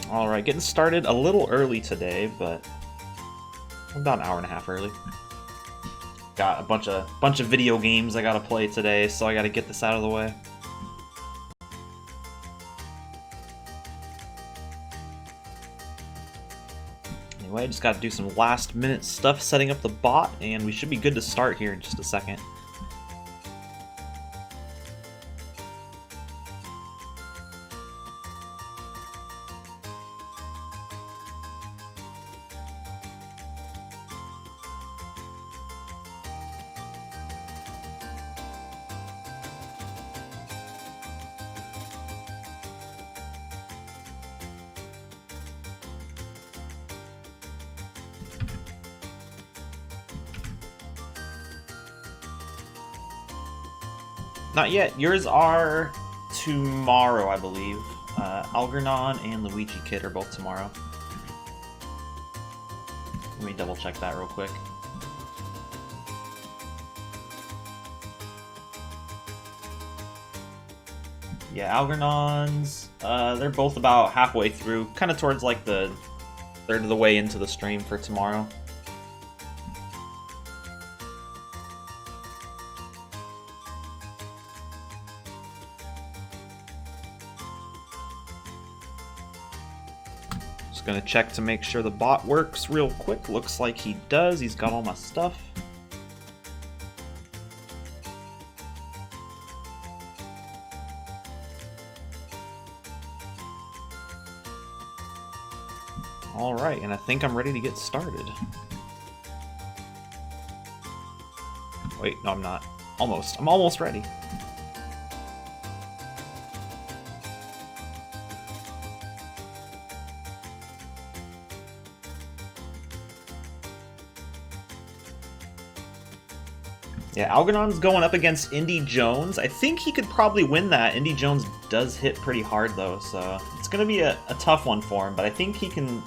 Alright, getting started a little early today, but about an hour and a half early. Got a bunch of video games I gotta play today, so I gotta get this out of the way. Anyway, I just gotta do some last minute stuff setting up the bot, and we should be good to start here in just a second. Not yet. Yours are tomorrow, I believe. Algernon and Luigi Kid are both tomorrow. Let me double check that real quick. Yeah, Algernon's, they're both about halfway through, kind of towards like the third of the way into the stream for tomorrow. Gonna check to make sure the bot works real quick. Looks like he does. He's got all my stuff. Alright, and I think I'm ready to get started. Wait, no I'm not. Almost. I'm almost ready. Yeah, Algernon's going up against Indy Jones. I think he could probably win that. Indy Jones does hit pretty hard though, so it's gonna be a tough one for him. But I think he can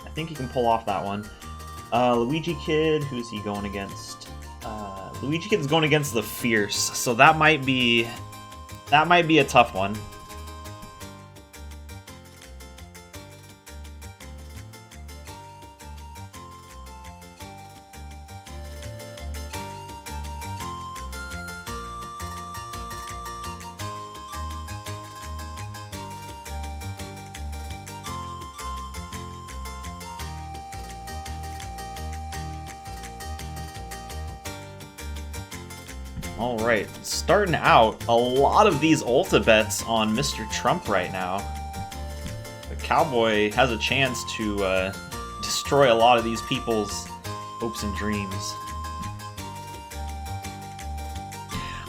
pull off that one. Luigi Kid, who's he going against? Luigi Kid's going against the Fierce, so that might be a tough one. Alright, starting out, a lot of these ulta bets on Mr. Trump right now. The Cowboy has a chance to destroy a lot of these people's hopes and dreams.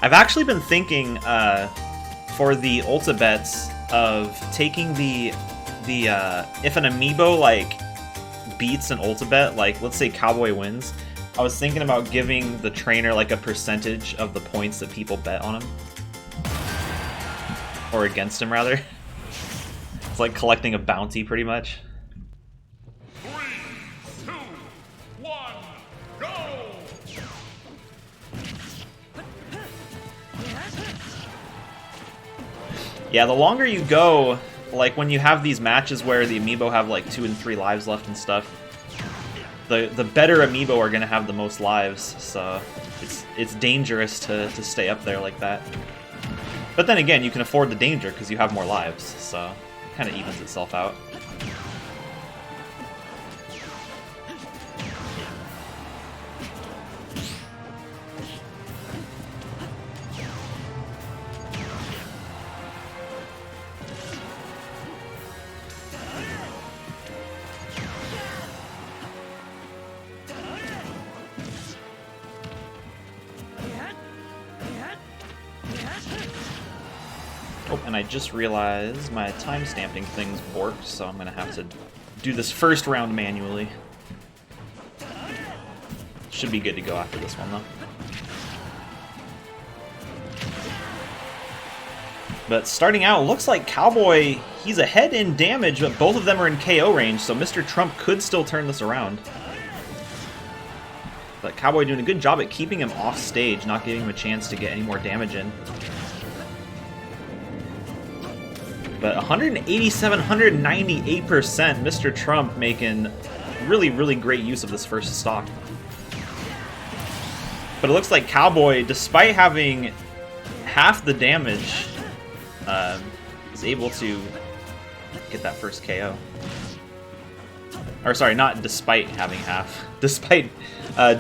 I've actually been thinking for the ulta bets of taking the if an Amiibo like beats an ulta bet, like let's say Cowboy wins, I was thinking about giving the trainer like a percentage of the points that people bet on him. Or against him, rather. It's like collecting a bounty, pretty much. 3, 2, 1, go! Yeah, the longer you go, like when you have these matches where the Amiibo have like 2 and 3 lives left and stuff, the better Amiibo are going to have the most lives, so it's dangerous to stay up there like that. But then again, you can afford the danger because you have more lives, so it kind of evens itself out. Oh, and I just realized my time-stamping thing's borked, so I'm gonna have to do this first round manually. Should be good to go after this one, though. But starting out, looks like Cowboy, he's ahead in damage, but both of them are in KO range, so Mr. Trump could still turn this around. But Cowboy doing a good job at keeping him off stage, not giving him a chance to get any more damage in. But 187, 198%, Mr. Trump making really, really great use of this first stock. But it looks like Cowboy, despite having half the damage, is able to get that first KO. Or sorry, not despite having half. Despite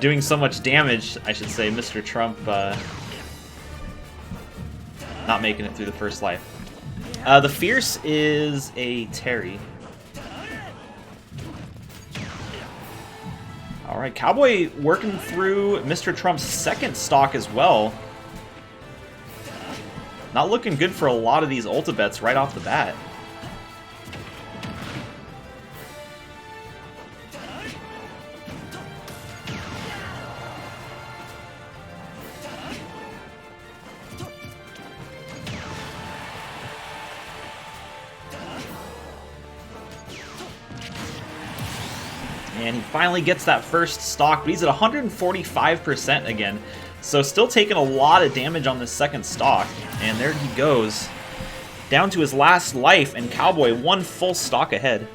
doing so much damage, I should say, Mr. Trump not making it through the first life. The Fierce is a Terry. Alright, Cowboy working through Mr. Trump's second stock as well. Not looking good for a lot of these ultimates right off the bat. And he finally gets that first stock, but he's at 145% again. So still taking a lot of damage on this second stock. And there he goes. Down to his last life, and Cowboy one full stock ahead.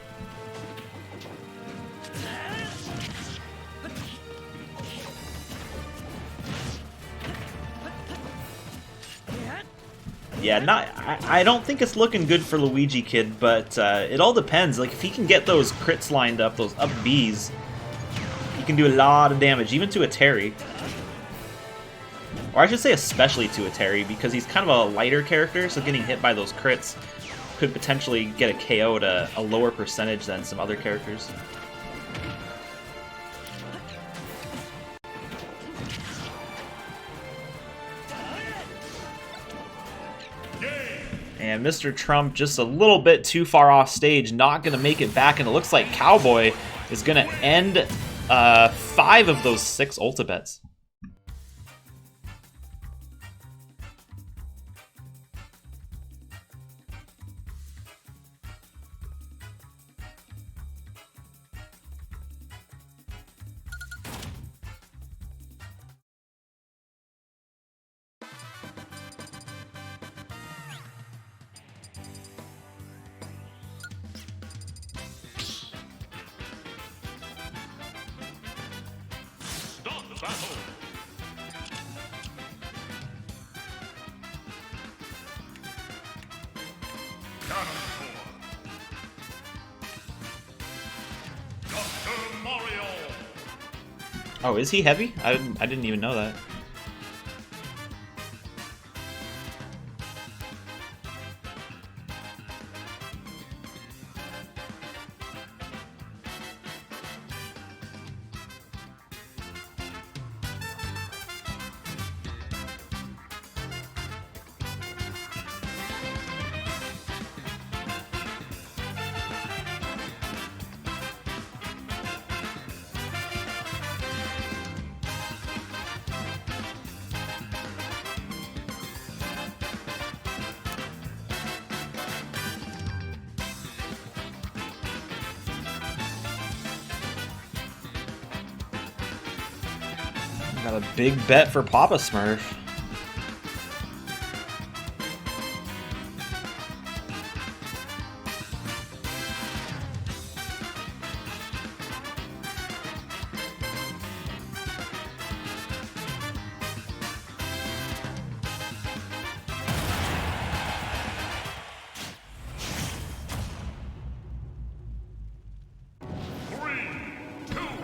Yeah, I don't think it's looking good for Luigi Kid, but it all depends. Like, if he can get those crits lined up, those up Bs, he can do a lot of damage, even to a Terry. Or I should say especially to a Terry, because he's kind of a lighter character, so getting hit by those crits could potentially get a KO at a lower percentage than some other characters. And Mr. Trump just a little bit too far off stage, not going to make it back, and it looks like Cowboy is going to end 5 of those 6 ultimates. Battle. Cannon Dr. Mario. Oh, is he heavy? I didn't even know that. Got a big bet for Papa Smurf.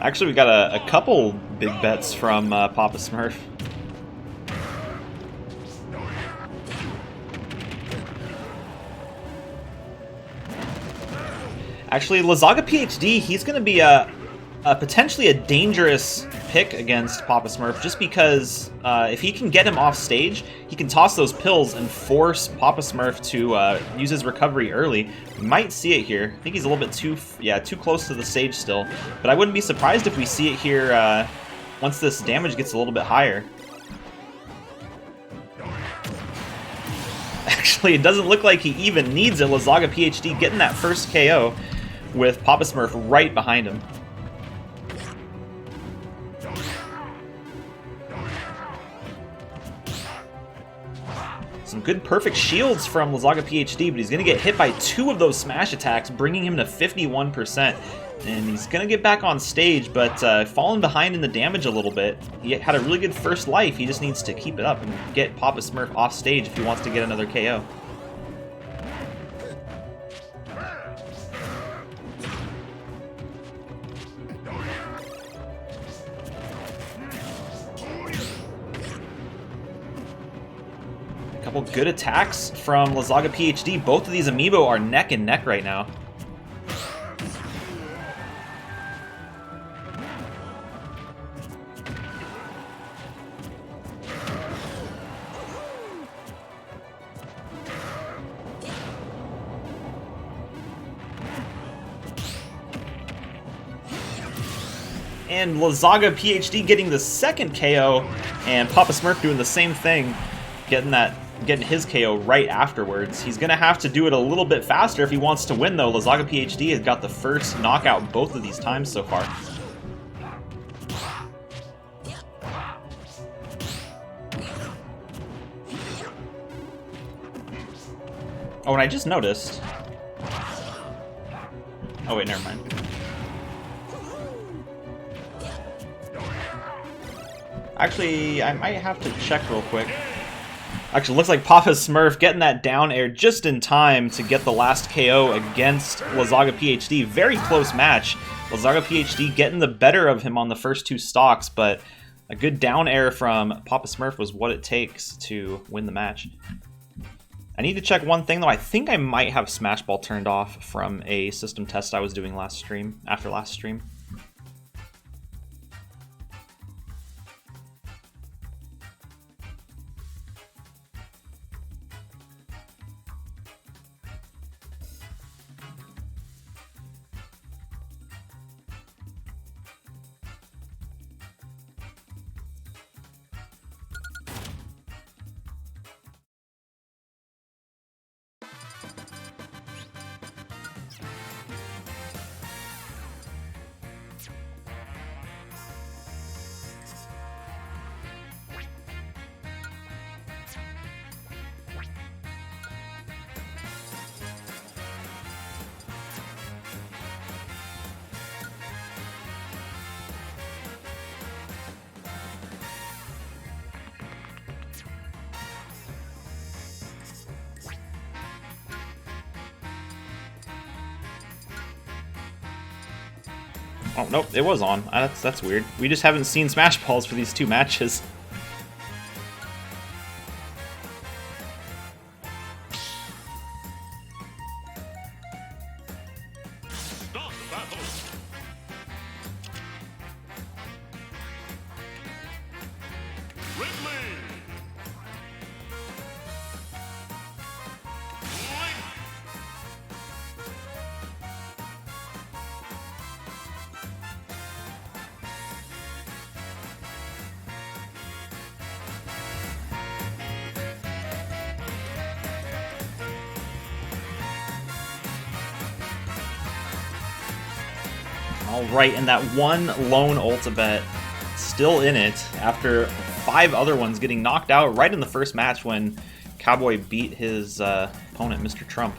Actually, we got a couple big bets from Papa Smurf. Actually, Lazaga PhD, he's going to be potentially a dangerous pick against Papa Smurf, just because if he can get him off stage, he can toss those pills and force Papa Smurf to use his recovery early. We might see it here. I think he's a little bit too close to the stage still, but I wouldn't be surprised if we see it here once this damage gets a little bit higher. Actually, it doesn't look like he even needs it. Lazaga PhD getting that first KO with Papa Smurf right behind him. Some good perfect shields from Lazaga PhD, but he's going to get hit by 2 of those smash attacks, bringing him to 51%. And he's going to get back on stage, but falling behind in the damage a little bit. He had a really good first life. He just needs to keep it up and get Papa Smurf off stage if he wants to get another KO. Couple good attacks from Lazaga PhD. Both of these Amiibo are neck and neck right now. And Lazaga PhD getting the second KO, and Papa Smurf doing the same thing, getting his KO right afterwards. He's gonna have to do it a little bit faster if he wants to win, though. Lazaga PhD has got the first knockout both of these times so far. Oh, and I just noticed. Oh wait, never mind. Actually, I might have to check real quick. Actually, looks like Papa Smurf getting that down air just in time to get the last KO against Lazaga PhD. Very close match. Lazaga PhD getting the better of him on the first 2 stocks, but a good down air from Papa Smurf was what it takes to win the match. I need to check one thing, though. I think I might have Smash Ball turned off from a system test I was doing after last stream. Oh, nope, it was on. That's weird. We just haven't seen Smash Balls for these 2 matches. Start the battle. Ridley. Alright, and that one lone ultimate still in it after 5 other ones getting knocked out right in the first match when Cowboy beat his opponent, Mr. Trump.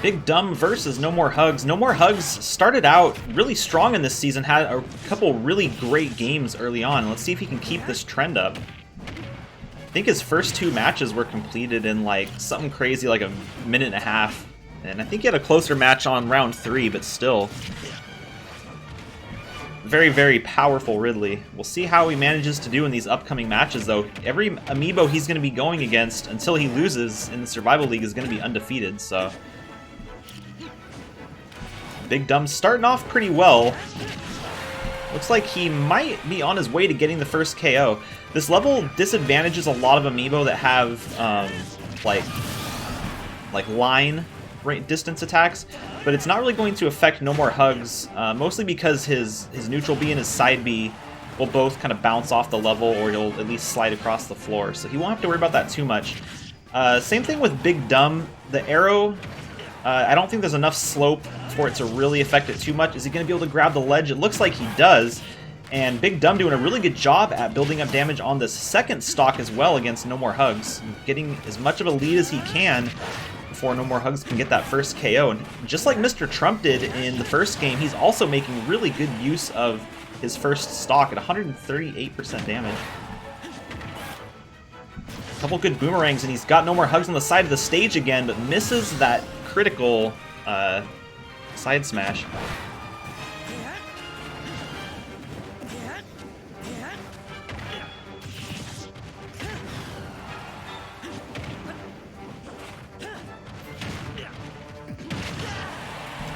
Big Dumb versus No More Hugs. No More Hugs started out really strong in this season, had a couple really great games early on. Let's see if he can keep this trend up. I think his first 2 matches were completed in like something crazy like a minute and a half. And I think he had a closer match on round 3, but still. very, very powerful Ridley. We'll see how he manages to do in these upcoming matches, though. Every Amiibo he's going to be going against until he loses in the Survival League is going to be undefeated, so... Big Dumb starting off pretty well. Looks like he might be on his way to getting the first KO. This level disadvantages a lot of Amiibo that have, like line distance attacks, but it's not really going to affect No More Hugs, mostly because his neutral B and his side B will both kind of bounce off the level, or he'll at least slide across the floor, so he won't have to worry about that too much. Same thing with Big Dumb. The arrow, I don't think there's enough slope for it to really affect it too much. Is he going to be able to grab the ledge? It looks like he does, and Big Dumb doing a really good job at building up damage on this second stock as well against No More Hugs, getting as much of a lead as he can before No More Hugs can get that first KO. And just like Mr. Trump did in the first game, he's also making really good use of his first stock at 138% damage. A couple good boomerangs, and he's got No More Hugs on the side of the stage again, but misses that critical side smash.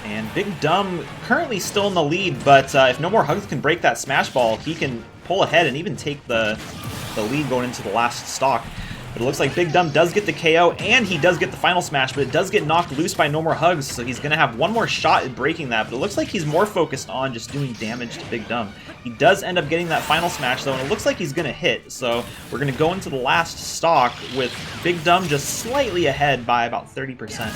And Big Dumb currently still in the lead, but if No More Hugs can break that smash ball, he can pull ahead and even take the lead going into the last stock. But it looks like Big Dumb does get the KO, and he does get the final smash, but it does get knocked loose by No More Hugs, so he's going to have one more shot at breaking that, but it looks like he's more focused on just doing damage to Big Dumb. He does end up getting that final smash, though, and it looks like he's going to hit, so we're going to go into the last stock with Big Dumb just slightly ahead by about 30%.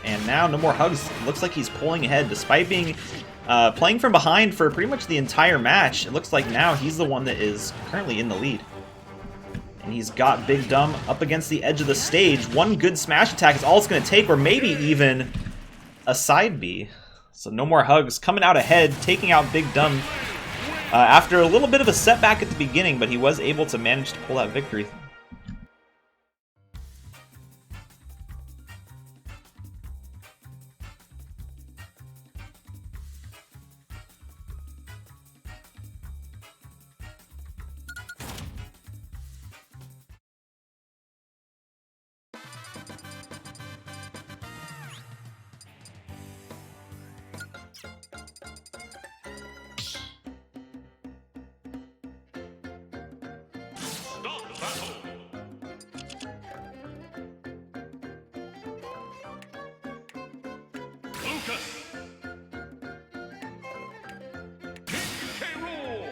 And now No More Hugs looks like he's pulling ahead despite being playing from behind for pretty much the entire match. It looks like now he's the one that is currently in the lead. And he's got Big Dumb up against the edge of the stage. One good smash attack is all it's going to take, or maybe even a side B. So No More Hugs coming out ahead, taking out Big Dumb after a little bit of a setback at the beginning, but he was able to manage to pull that victory. Start the battle. Lucas. K. Rool.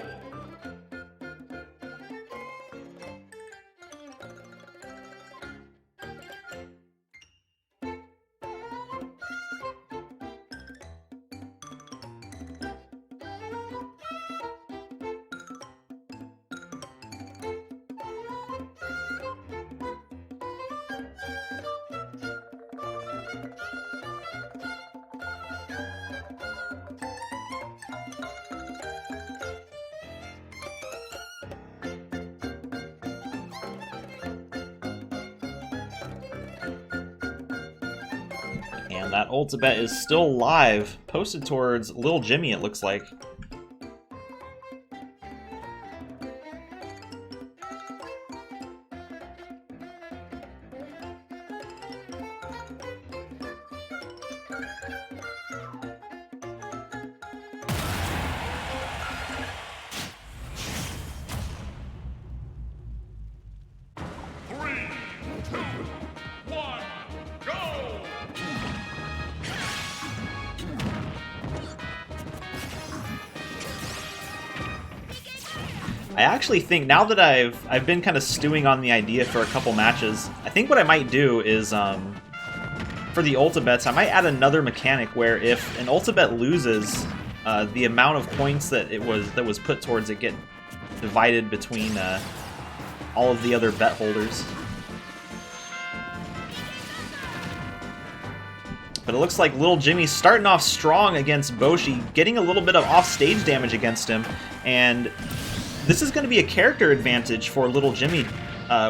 And that ultimate is still live, posted towards Lil Jimmy, it looks like. Three, two, one, go! I actually think, now that I've been kind of stewing on the idea for a couple matches, I think what I might do is, for the ultimates, I might add another mechanic where if an ultimate loses, the amount of points that was put towards it get divided between all of the other bet holders. But it looks like Lil Jimmy's starting off strong against Boshi, getting a little bit of off-stage damage against him, and this is going to be a character advantage for Little Jimmy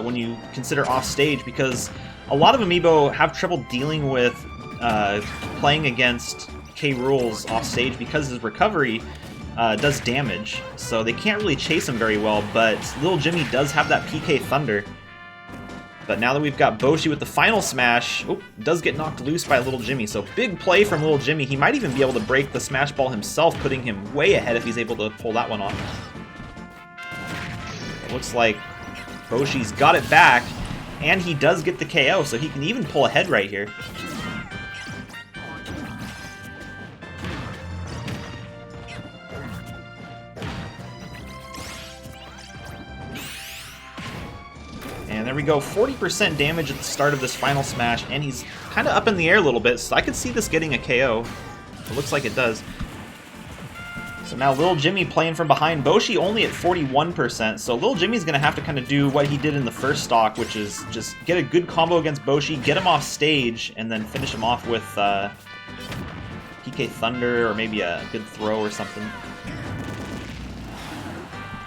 when you consider off stage, because a lot of Amiibo have trouble dealing with playing against K. Rool's off stage because his recovery does damage, so they can't really chase him very well, but Little Jimmy does have that PK Thunder. But now that we've got Boshi with the final smash, does get knocked loose by Little Jimmy, so big play from Little Jimmy. He might even be able to break the smash ball himself, putting him way ahead if he's able to pull that one off. It looks like Boshi's got it back, and he does get the KO, so he can even pull ahead right here. And there we go, 40% damage at the start of this final smash, and he's kind of up in the air a little bit, so I could see this getting a KO. It looks like it does. So now Little Jimmy playing from behind. Boshi only at 41%, so Little Jimmy's going to have to kind of do what he did in the first stock, which is just get a good combo against Boshi, get him off stage, and then finish him off with PK Thunder or maybe a good throw or something.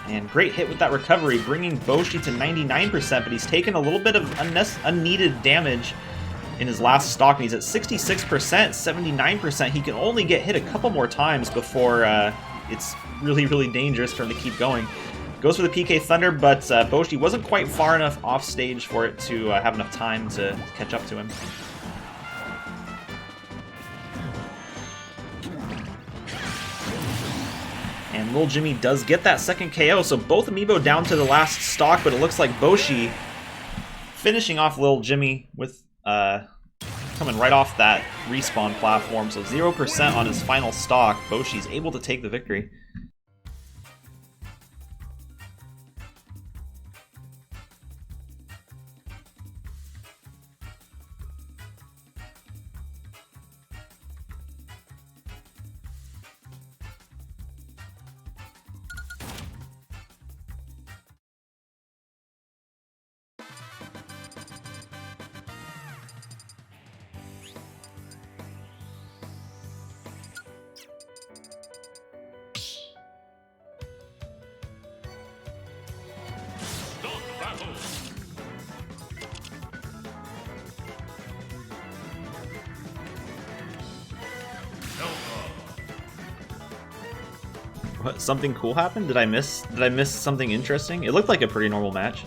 And great hit with that recovery, bringing Boshi to 99%, but he's taken a little bit of unneeded damage in his last stock, and he's at 66%, 79%. He can only get hit a couple more times before it's really, really dangerous for him to keep going. Goes for the PK Thunder, but Boshi wasn't quite far enough off stage for it to have enough time to catch up to him. And Little Jimmy does get that second KO, so both Amiibo down to the last stock, but it looks like Boshi finishing off Little Jimmy with coming right off that respawn platform, so 0% on his final stock. Boshi's able to take the victory. What, something cool happened? Did I miss something interesting? It looked like a pretty normal match.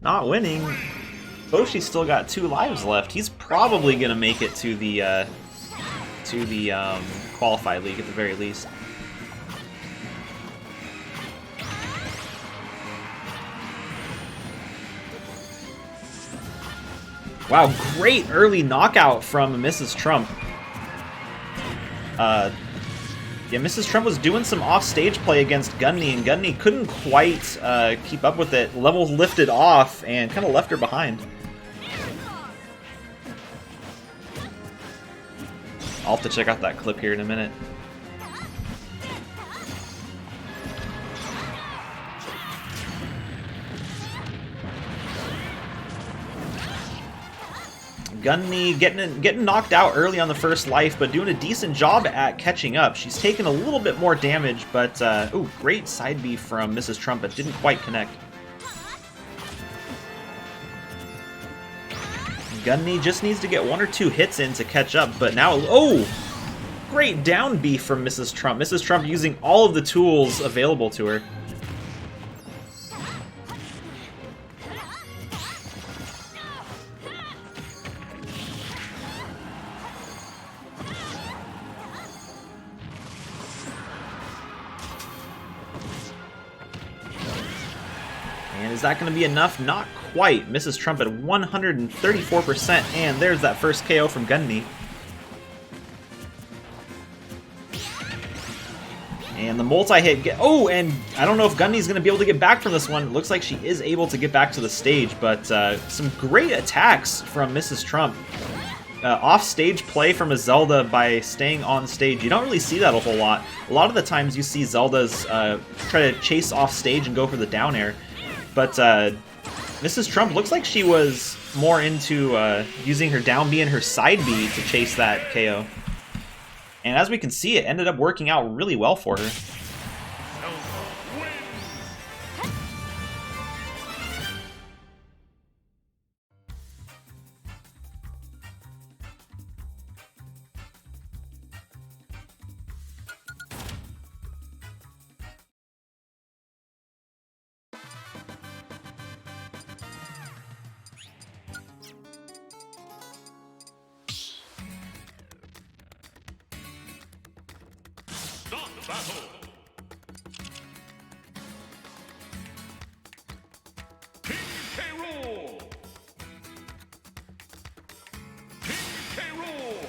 Not winning. Boshi's still got 2 lives left. He's probably gonna make it to the qualified league at the very least. Wow, great early knockout from Mrs. Trump. Yeah, Mrs. Trump was doing some off-stage play against Gundy, and Gundy couldn't quite keep up with it. Level lifted off and kind of left her behind. I'll have to check out that clip here in a minute. Gundy getting knocked out early on the first life, but doing a decent job at catching up. She's taken a little bit more damage, but ooh, great side B from Mrs. Trump, but didn't quite connect. Gundy just needs to get 1 or 2 hits in to catch up, but now, oh! great down B from Mrs. Trump. Mrs. Trump using all of the tools available to her. And is that going to be enough? Not quite. Mrs. Trump at 134%, and there's that first KO from Gundy. And the multi-hit... Oh, and I don't know if Gundy's going to be able to get back from this one. It looks like she is able to get back to the stage, but some great attacks from Mrs. Trump. Off-stage play from a Zelda by staying on stage. You don't really see that a whole lot. A lot of the times you see Zeldas try to chase off stage and go for the down air. But Mrs. Trump looks like she was more into using her down B and her side B to chase that KO. And as we can see, it ended up working out really well for her. Start battle. King K. Rool. King K. Rool.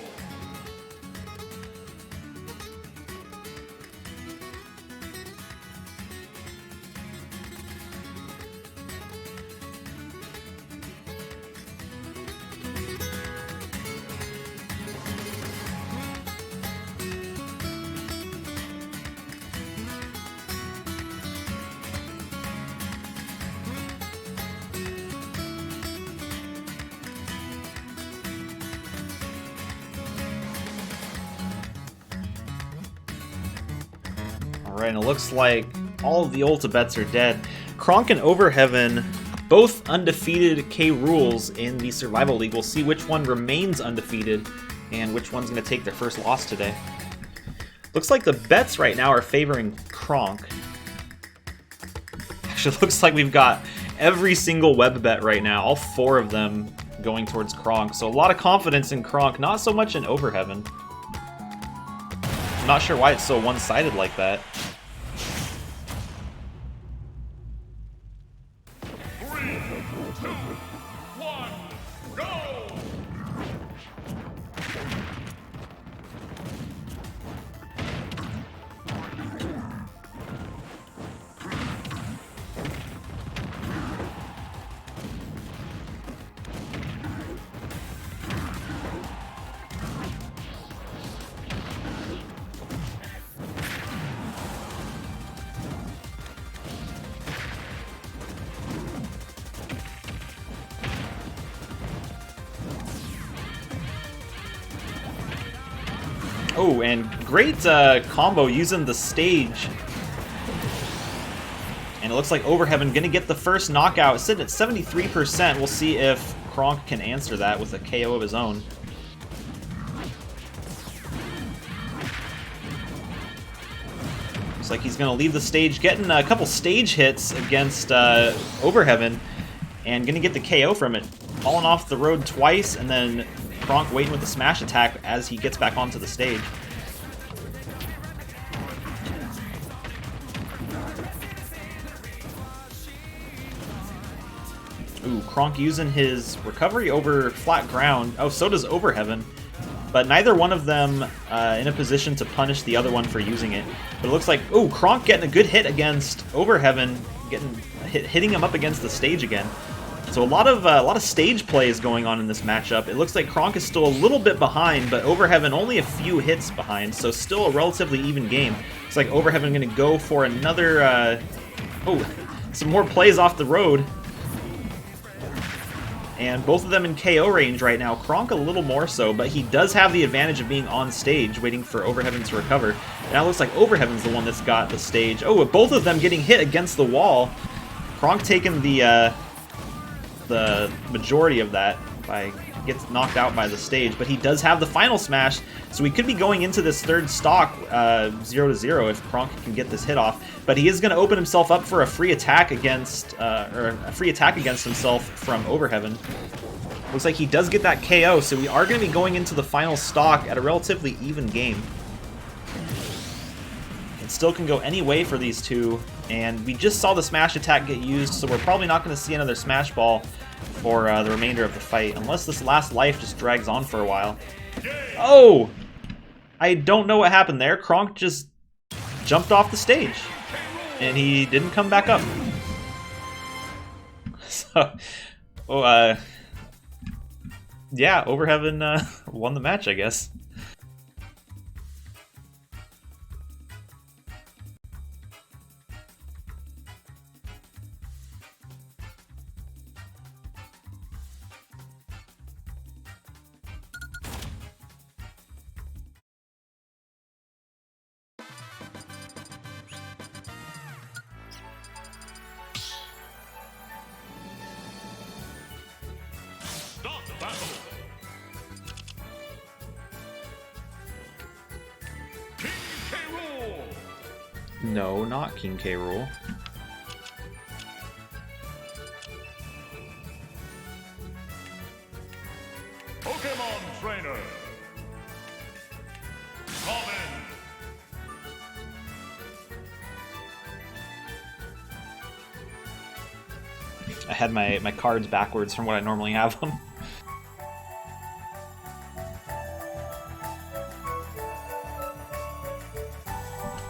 Alright, and it looks like all of the Ulta bets are dead. Cronk and Overheaven, both undefeated K. Rules in the Survival League. We'll see which one remains undefeated and which one's going to take their first loss today. Looks like the bets right now are favoring Cronk. Actually, looks like we've got every single web bet right now, all 4 of them going towards Cronk. So a lot of confidence in Cronk, not so much in Overheaven. I'm not sure why it's so one-sided like that. 3, 2, 1, go! Oh, and great combo using the stage. And it looks like Overheaven gonna get the first knockout. It's sitting at 73%. We'll see if Cronk can answer that with a KO of his own. Looks like he's gonna leave the stage, getting a couple stage hits against Overheaven, and gonna get the KO from it. Falling off the road twice, and then Cronk waiting with the smash attack as he gets back onto the stage. Ooh, Cronk using his recovery over flat ground. Oh, so does Overheaven. But neither one of them in a position to punish the other one for using it. But it looks like, ooh, Cronk getting a good hit against Overheaven, hitting him up against the stage again. So a lot of stage plays going on in this matchup. It looks like Cronk is still a little bit behind, but Overheaven only a few hits behind, so still a relatively even game. It's like Overheaven going to go for another, some more plays off the road. And both of them in KO range right now. Cronk a little more so, but he does have the advantage of being on stage, waiting for Overheaven to recover. Now it looks like Overheaven's the one that's got the stage. Oh, with both of them getting hit against the wall. Cronk taking the majority of that by gets knocked out by the stage, but he does have the final smash, so we could be going into this third stock 0-0 if Cronk can get this hit off. But he is going to open himself up for a free attack against himself from Overheaven. Looks like he does get that KO, so we are going to be going into the final stock at a relatively even game. It still can go any way for these two, and we just saw the smash attack get used, so we're probably not going to see another smash ball for the remainder of the fight, unless this last life just drags on for a while. Oh! I don't know what happened there. Cronk just jumped off the stage, and he didn't come back up. So, yeah, Overheaven won the match, I guess. Start the battle. King K. Rool. No, not King K. Rool. Pokemon Trainer. Comet. I had my cards backwards from what I normally have them.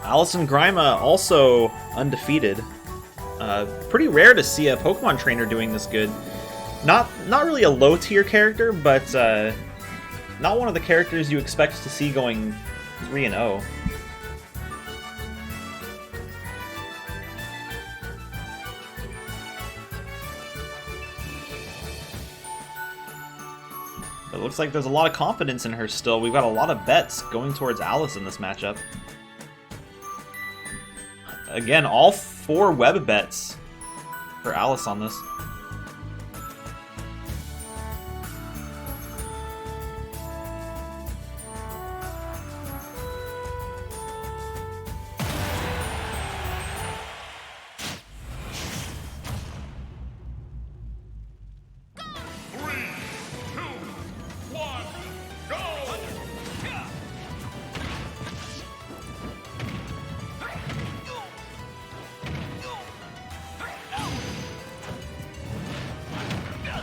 Alice and Grima also undefeated. Pretty rare to see a Pokemon trainer doing this good. Not really a low tier character, but not one of the characters you expect to see going 3-0. It looks like there's a lot of confidence in her still. We've got a lot of bets going towards Alice in this matchup. Again, all 4 web bets for Alice on this.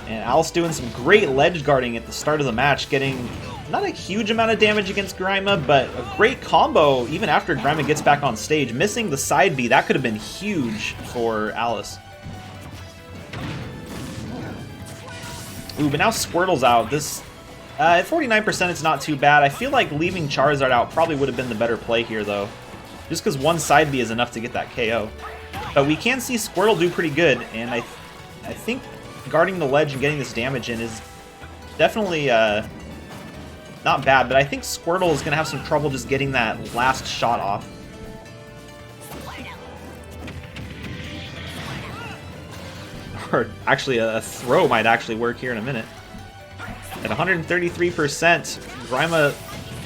And Alice doing some great ledge guarding at the start of the match, getting not a huge amount of damage against Grima, but a great combo even after Grima gets back on stage. Missing the side B, that could have been huge for Alice. Ooh, but now Squirtle's out. This, at 49%, it's not too bad. I feel like leaving Charizard out probably would have been the better play here, though. Just because one side B is enough to get that KO. But we can see Squirtle do pretty good, and I think guarding the ledge and getting this damage in is definitely not bad, but I think Squirtle is going to have some trouble just getting that last shot off. Or actually, a throw might actually work here in a minute. At 133%, Grima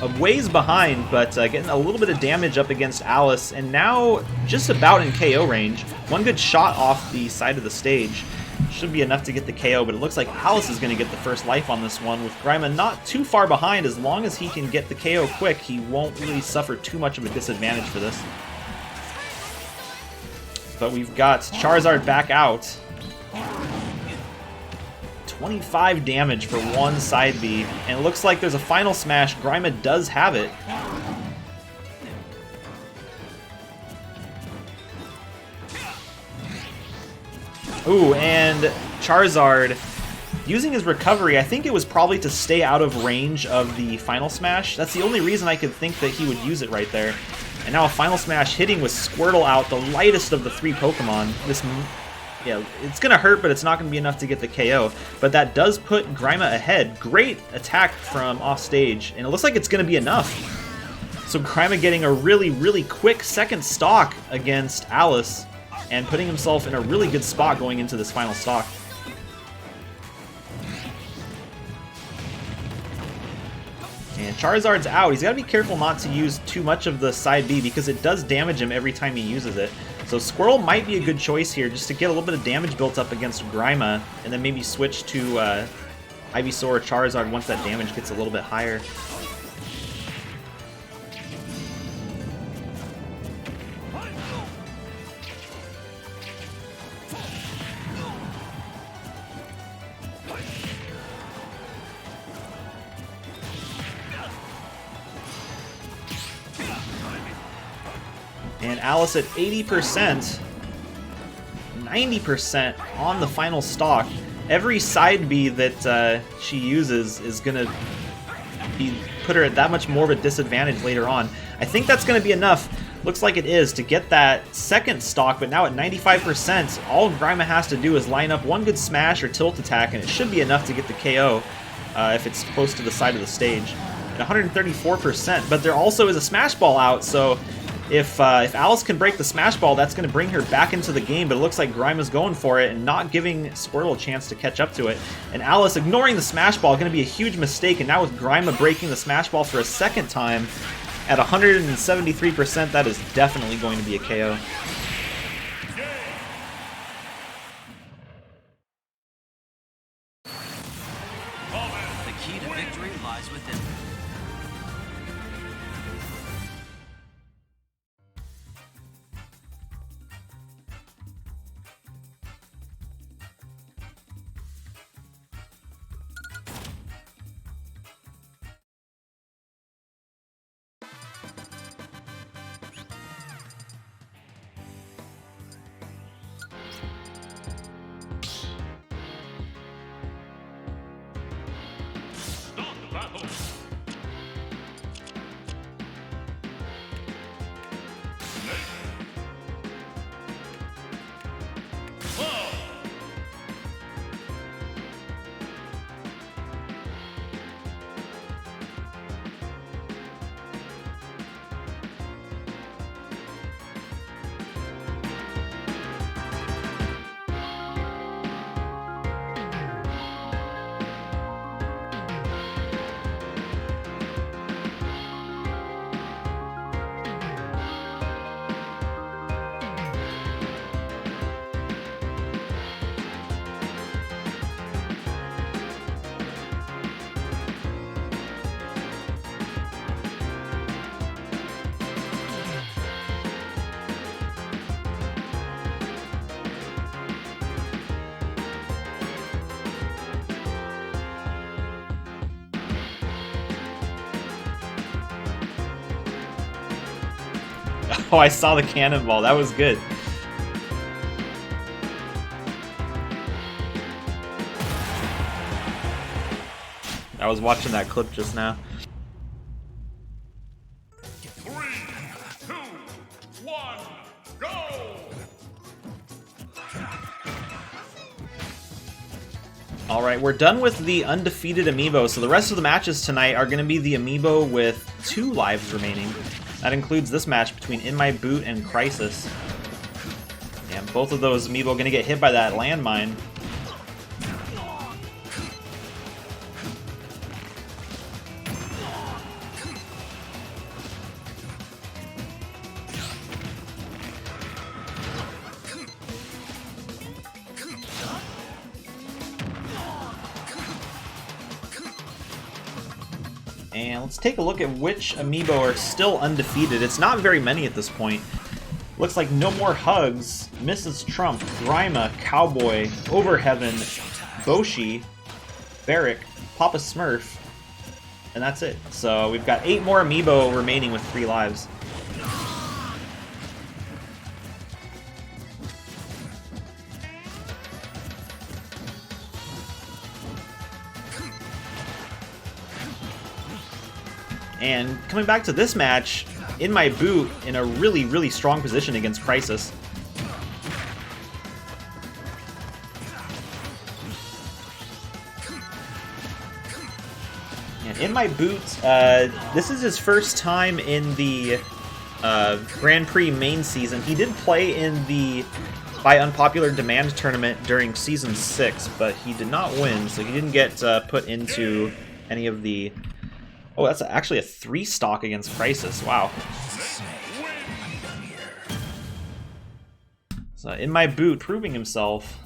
a ways behind, but getting a little bit of damage up against Alice, and now just about in KO range. One good shot off the side of the stage should be enough to get the KO, but it looks like Alice is going to get the first life on this one, with Grima not too far behind. As long as he can get the KO quick, he won't really suffer too much of a disadvantage for this. But we've got Charizard back out. 25 damage for one side B, and it looks like there's a final smash. Grima does have it. Ooh, and Charizard using his recovery, I think it was probably to stay out of range of the final smash. That's the only reason I could think that he would use it right there. And now a final smash hitting with Squirtle out, the lightest of the 3 Pokemon. This, yeah, it's going to hurt, but it's not going to be enough to get the KO. But that does put Grima ahead. Great attack from off stage, and it looks like it's going to be enough. So Grima getting a really, really quick second stock against Alice, and putting himself in a really good spot going into this final stock. And Charizard's out. He's got to be careful not to use too much of the side B because it does damage him every time he uses it. So Squirrel might be a good choice here just to get a little bit of damage built up against Grima and then maybe switch to Ivysaur or Charizard once that damage gets a little bit higher. And Alice at 80%, 90% on the final stock. Every side B that she uses is going to put her at that much more of a disadvantage later on. I think that's going to be enough, looks like it is, to get that second stock, but now at 95%, all Grima has to do is line up one good smash or tilt attack, and it should be enough to get the KO if it's close to the side of the stage. At 134%, but there also is a Smash Ball out, so if Alice can break the Smash Ball, that's going to bring her back into the game, but it looks like Grima's going for it and not giving Squirtle a chance to catch up to it. And Alice ignoring the Smash Ball, going to be a huge mistake, and now with Grima breaking the Smash Ball for a second time, at 173%, that is definitely going to be a KO. The key to victory lies within. Battle. Oh, I saw the cannonball. That was good. I was watching that clip just now. 3, 2, 1, go! Alright, we're done with the undefeated Amiibo, so the rest of the matches tonight are going to be the Amiibo with 2 lives remaining. That includes this match between In My Boot and Crisis. And both of those Amiibo going to get hit by that landmine. And let's take a look at which Amiibo are still undefeated. It's not very many at this point. Looks like No More Hugs, Mrs. Trump, Grima, Cowboy, Overheaven, Boshi, Barrick, Papa Smurf, and that's it. So we've got 8 more Amiibo remaining with 3 lives. And coming back to this match, In My Boot in a really, really strong position against Crisis. And In My Boot, this is his first time in the Grand Prix main season. He did play in the By Unpopular Demand tournament during Season 6, but he did not win, so he didn't get put into any of the Oh, that's actually a 3-stock against Crisis. Wow. So in my boot, proving himself.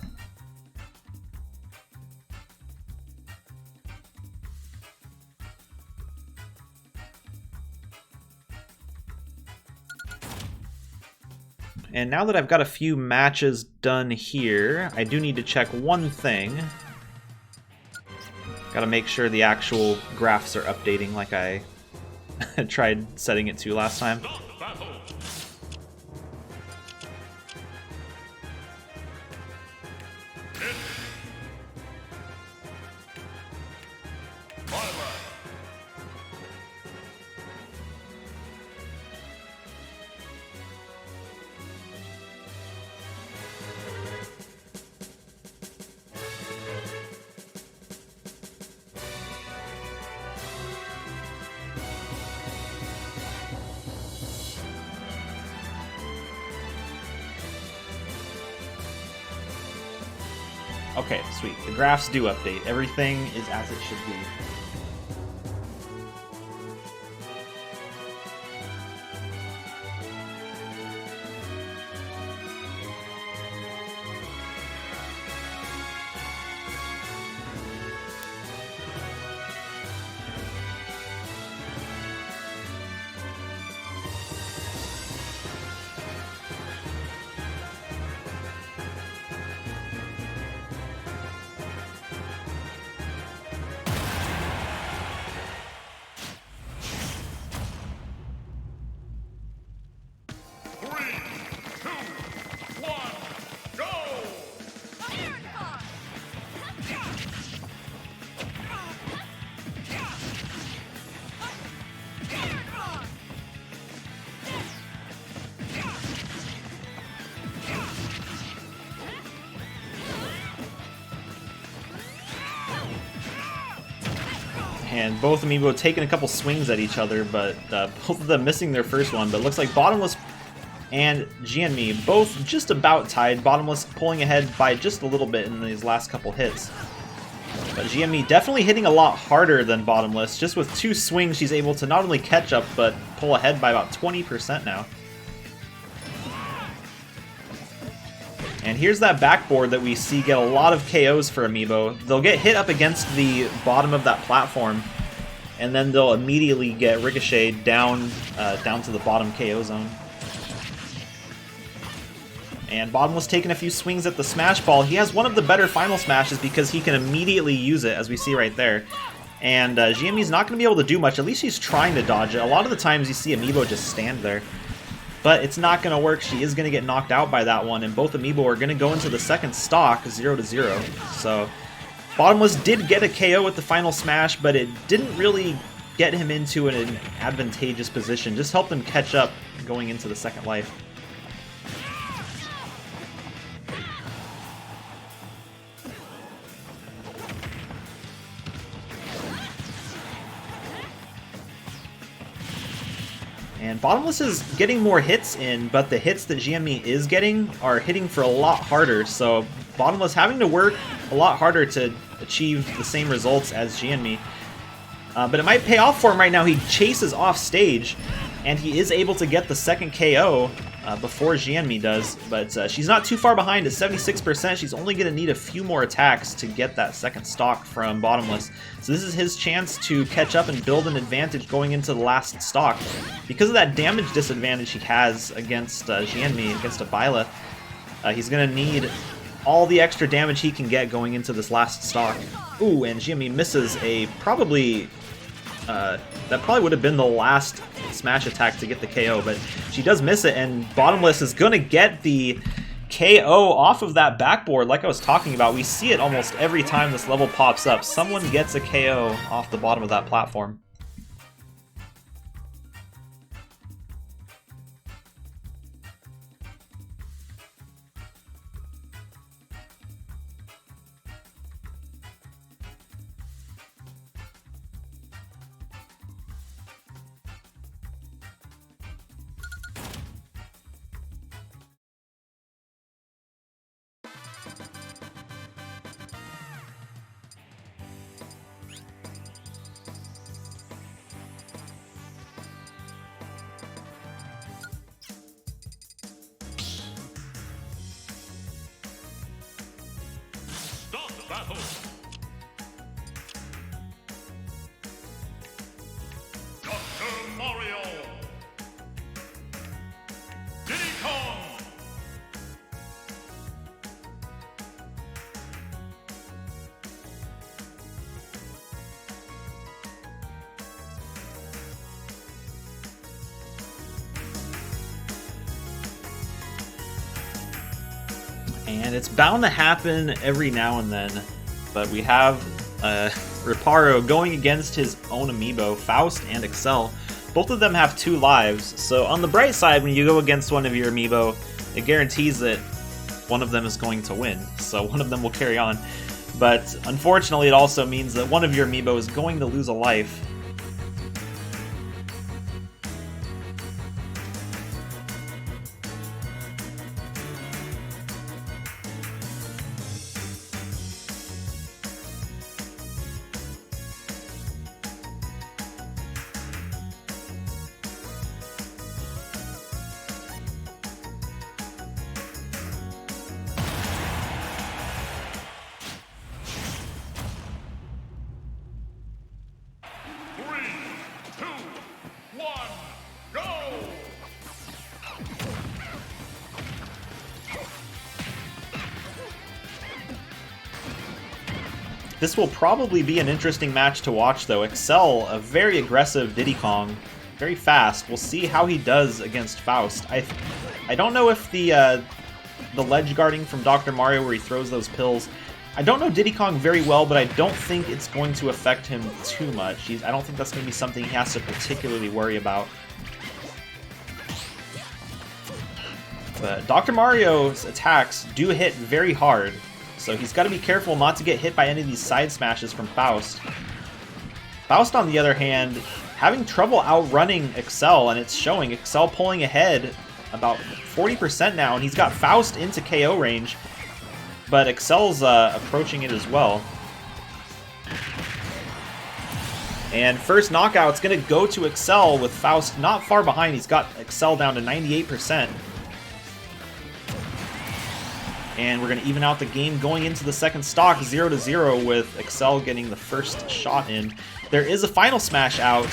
And now that I've got a few matches done here, I do need to check one thing. Gotta make sure the actual graphs are updating like I tried setting it to last time. Okay, sweet. The graphs do update. Everything is as it should be. And both Amiibo taking a couple swings at each other, but both of them missing their first one. But it looks like Bottomless and GNME both just about tied. Bottomless pulling ahead by just a little bit in these last couple hits. But GNME definitely hitting a lot harder than Bottomless. Just with 2 swings, she's able to not only catch up, but pull ahead by about 20% now. And here's that backboard that we see get a lot of KOs for Amiibo. They'll get hit up against the bottom of that platform, and then they'll immediately get ricocheted down to the bottom KO zone. And Bottomless taking a few swings at the Smash Ball. He has one of the better final smashes because he can immediately use it, as we see right there. And GME's not going to be able to do much. At least he's trying to dodge it. A lot of the times you see Amiibo just stand there. But it's not going to work. She is going to get knocked out by that one, and both Amiibo are going to go into the second stock 0-0. So Bottomless did get a KO with the final smash, but it didn't really get him into an advantageous position. Just helped him catch up going into the second life. And Bottomless is getting more hits in, but the hits that GME is getting are hitting for a lot harder, so Bottomless having to work a lot harder to achieve the same results as GME. But it might pay off for him right now. He chases off stage, and he is able to get the second KO before GME does, but she's not too far behind at 76%. She's only going to need a few more attacks to get that second stock from Bottomless. So this is his chance to catch up and build an advantage going into the last stock. Because of that damage disadvantage he has against GME, against a Byleth, he's going to need all the extra damage he can get going into this last stock. Ooh, and GME misses a probably... that probably would have been the last smash attack to get the KO, but she does miss it, and Bottomless is going to get the KO off of that backboard like I was talking about. We see it almost every time this level pops up. Someone gets a KO off the bottom of that platform. battle. Dr. Mario. Diddy Kong. And it's bound to happen every now and then, but we have Reparo going against his own amiibo, Faust and Excel. Both of them have 2 lives, so on the bright side, when you go against one of your amiibo, it guarantees that one of them is going to win, so one of them will carry on. But unfortunately, it also means that one of your amiibo is going to lose a life. This will probably be an interesting match to watch, though. Excel, a very aggressive Diddy Kong, very fast. We'll see how he does against Faust. I don't know if the ledge guarding from Dr. Mario, where he throws those pills, I don't know Diddy Kong very well, but I don't think it's going to affect him too much. I don't think that's going to be something he has to particularly worry about. But Dr. Mario's attacks do hit very hard, so he's got to be careful not to get hit by any of these side smashes from Faust. Faust, on the other hand, having trouble outrunning Excel, and it's showing. Excel pulling ahead about 40% now, and he's got Faust into KO range, but Excel's approaching it as well. And first knockout's going to go to Excel with Faust not far behind. He's got Excel down to 98%. And we're going to even out the game going into the second stock, 0-0, with Excel getting the first shot in. There is a final smash out.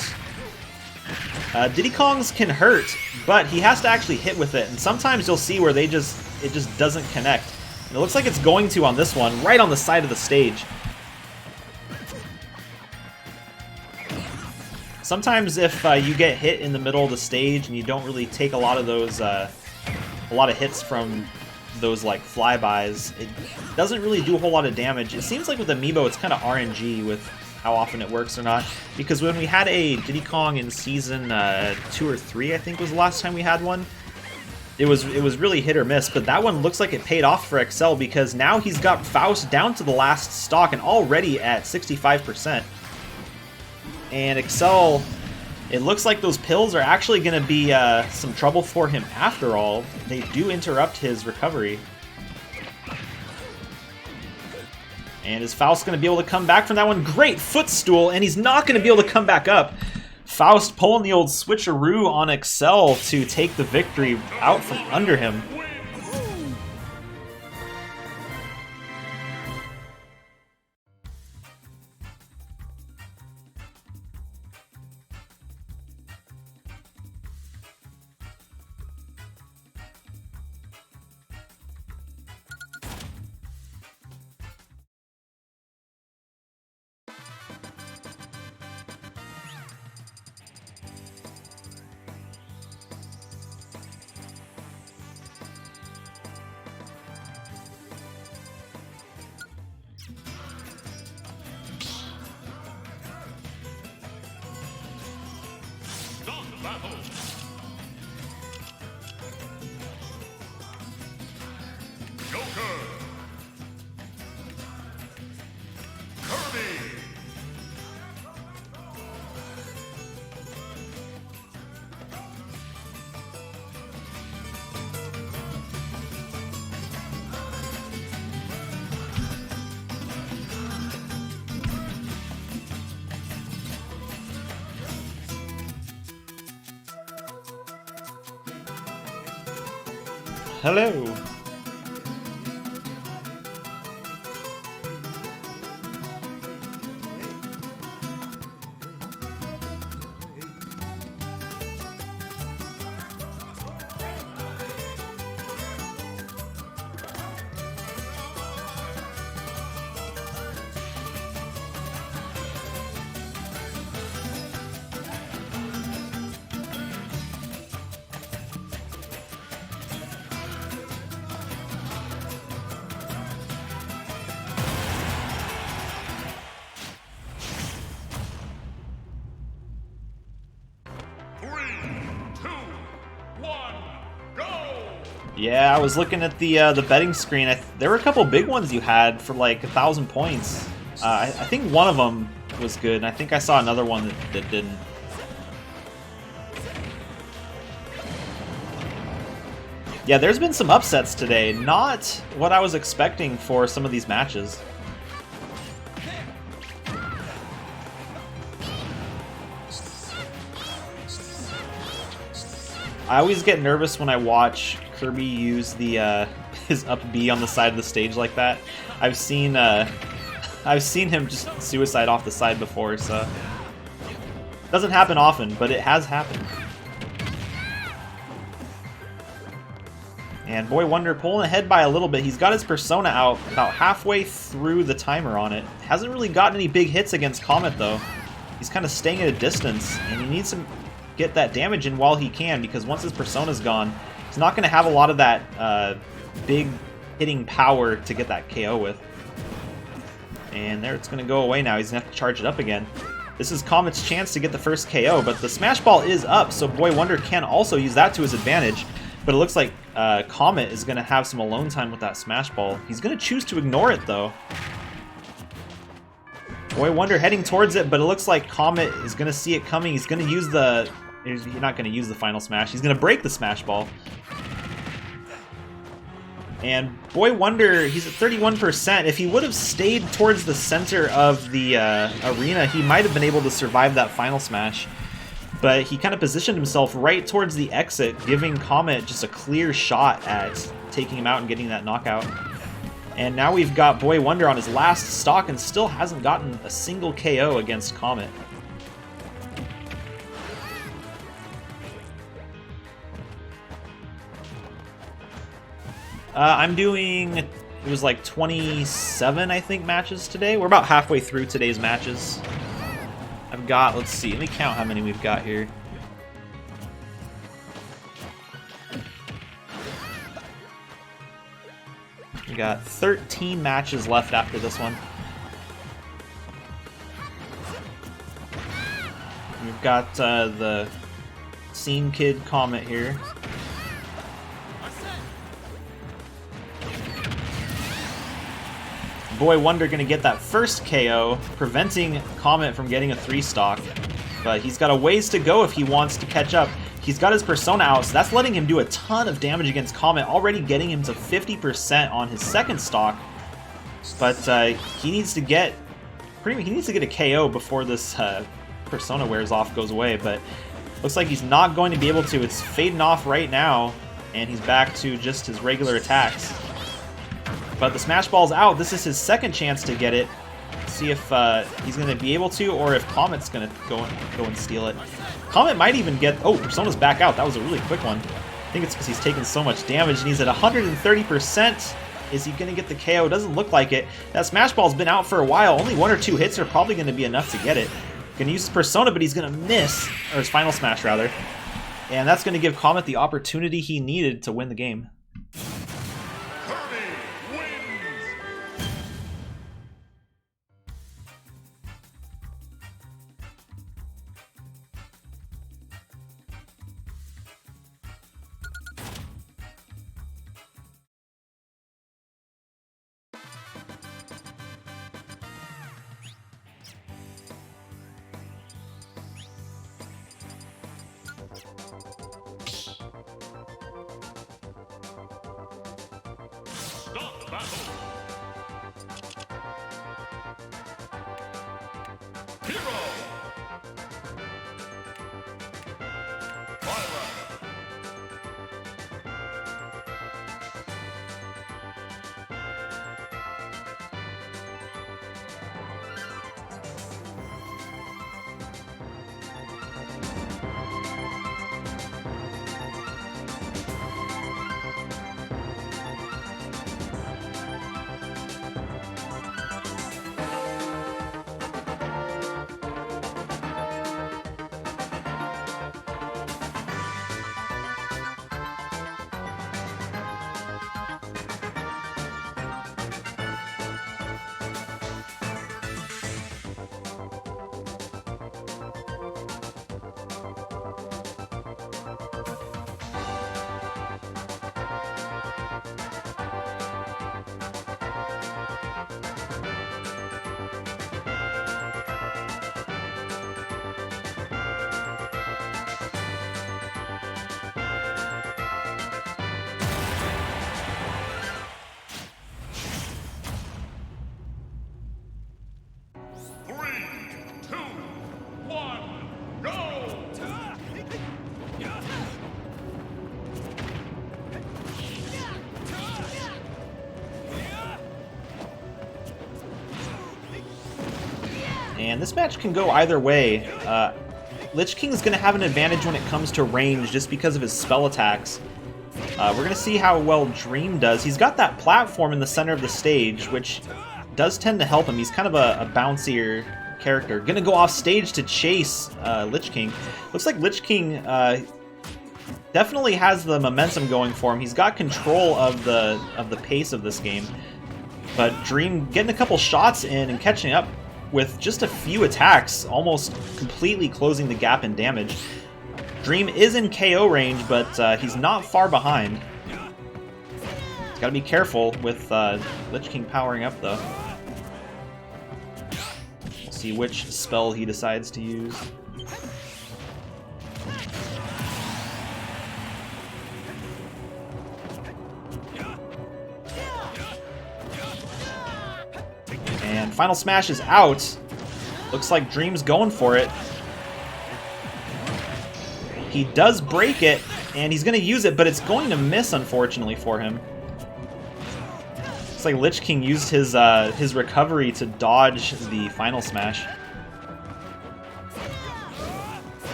Diddy Kongs can hurt, but he has to actually hit with it. And sometimes you'll see where it just doesn't connect. And it looks like it's going to on this one, right on the side of the stage. Sometimes if you get hit in the middle of the stage and you don't really take a lot of those, a lot of hits from those like flybys, it doesn't really do a whole lot of damage. It seems like with Amiibo it's kind of RNG with how often it works or not, because when we had a Diddy Kong in season 2 or 3, I think was the last time we had one, it was really hit or miss, but that one looks like it paid off for Excel, because now he's got Faust down to the last stock and already at 65%. And Excel, it looks like those pills are actually going to be some trouble for him after all. They do interrupt his recovery. And is Faust going to be able to come back from that one? Great footstool, and he's not going to be able to come back up. Faust pulling the old switcheroo on Excel to take the victory out from under him. Battle. Joker. Kirby. Hello. Yeah, I was looking at the betting screen. There were a couple big ones you had for like 1,000 points. I think one of them was good, and I think I saw another one that didn't. Yeah, there's been some upsets today. Not what I was expecting for some of these matches. I always get nervous when I watch Kirby use the his up B on the side of the stage like that. I've seen him just suicide off the side before, so doesn't happen often, but it has happened. And Boy Wonder pulling ahead by a little bit. He's got his Persona out about halfway through the timer on it. Hasn't really gotten any big hits against Comet though. He's kind of staying at a distance, and he needs to get that damage in while he can, because once his Persona's gone, he's not going to have a lot of that big hitting power to get that KO with. And there, it's going to go away now. He's going to have to charge it up again. This is Comet's chance to get the first KO, but the Smash Ball is up, so Boy Wonder can also use that to his advantage. But it looks like Comet is going to have some alone time with that Smash Ball. He's going to choose to ignore it, though. Boy Wonder heading towards it, but it looks like Comet is going to see it coming. He's going to use the... He's not going to use the final smash. He's going to break the Smash Ball. And Boy Wonder, he's at 31%. If he would have stayed towards the center of the arena, he might have been able to survive that final smash. But he kind of positioned himself right towards the exit, giving Comet just a clear shot at taking him out and getting that knockout. And now we've got Boy Wonder on his last stock and still hasn't gotten a single KO against Comet. I'm doing, it was like 27, I think, matches today. We're about halfway through today's matches. I've got, let's see, let me count how many we've got here. We got 13 matches left after this one. We've got the Scene Kid Comet here. Boy Wonder going to get that first KO, preventing Comet from getting a 3-stock. But he's got a ways to go if he wants to catch up. He's got his Persona out, so that's letting him do a ton of damage against Comet, already getting him to 50% on his second stock. But he needs to get a KO before this Persona wears off, goes away. But looks like he's not going to be able to. It's fading off right now, and he's back to just his regular attacks. But the Smash Ball's out. This is his second chance to get it. See if he's going to be able to, or if Comet's going to go and steal it. Comet might even get... Oh, Persona's back out. That was a really quick one. I think it's because he's taken so much damage, and he's at 130%. Is he going to get the KO? Doesn't look like it. That Smash Ball's been out for a while. Only 1 or 2 hits are probably going to be enough to get it. Going to use his Persona, but he's going to miss. Or his Final Smash, rather. And that's going to give Comet the opportunity he needed to win the game. Start the battle. Hero. Violet. And this match can go either way. Lich King is going to have an advantage when it comes to range just because of his spell attacks. We're going to see how well Dream does. He's got that platform in the center of the stage, which does tend to help him. He's kind of a bouncier character. Going to go off stage to chase Lich King. Looks like Lich King definitely has the momentum going for him. He's got control of the pace of this game. But Dream getting a couple shots in and catching up with just a few attacks, almost completely closing the gap in damage. Dream is in KO range, but he's not far behind. He's got to be careful with Lich King powering up, though. We'll see which spell he decides to use. And Final Smash is out. Looks like Dream's going for it. He does break it, and he's going to use it, but it's going to miss, unfortunately, for him. Looks like Lich King used his recovery to dodge the Final Smash.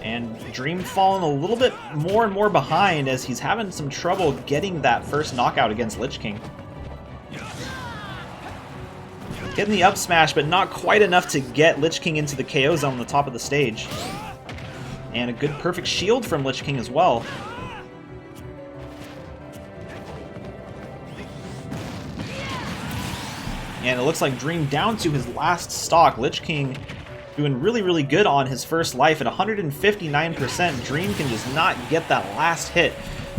And Dream falling a little bit more and more behind as he's having some trouble getting that first knockout against Lich King. Getting the up smash, but not quite enough to get Lich King into the KO zone on the top of the stage. And a good perfect shield from Lich King as well. And it looks like Dream down to his last stock. Lich King doing really, really good on his first life at 159%. Dream can just not get that last hit.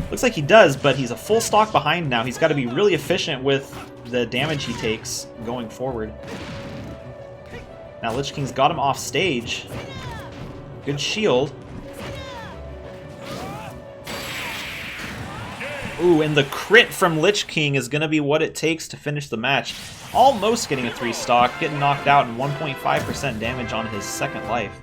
Looks like he does, but he's a full stock behind now. He's got to be really efficient with the damage he takes going forward. Now Lich King's got him off stage. Good shield. Ooh, and the crit from Lich King is going to be what it takes to finish the match. Almost getting a 3 stock, getting knocked out and 1.5% damage on his second life.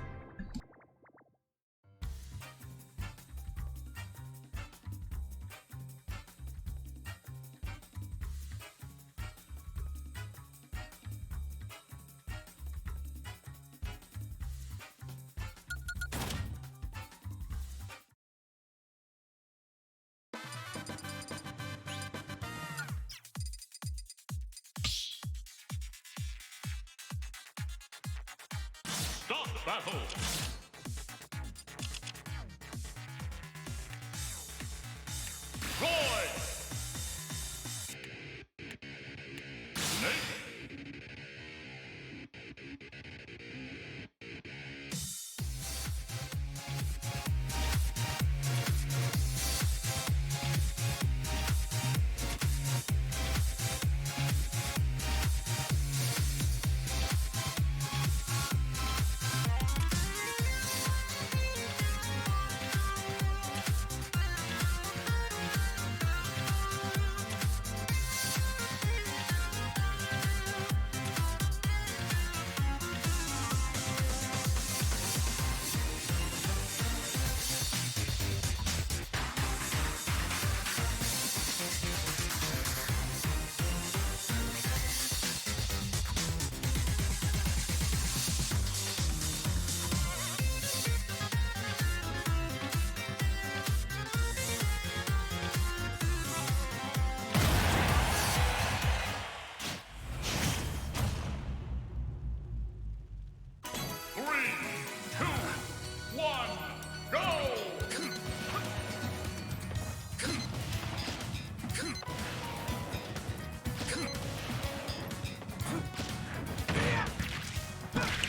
Start the battle. Roy. Snake.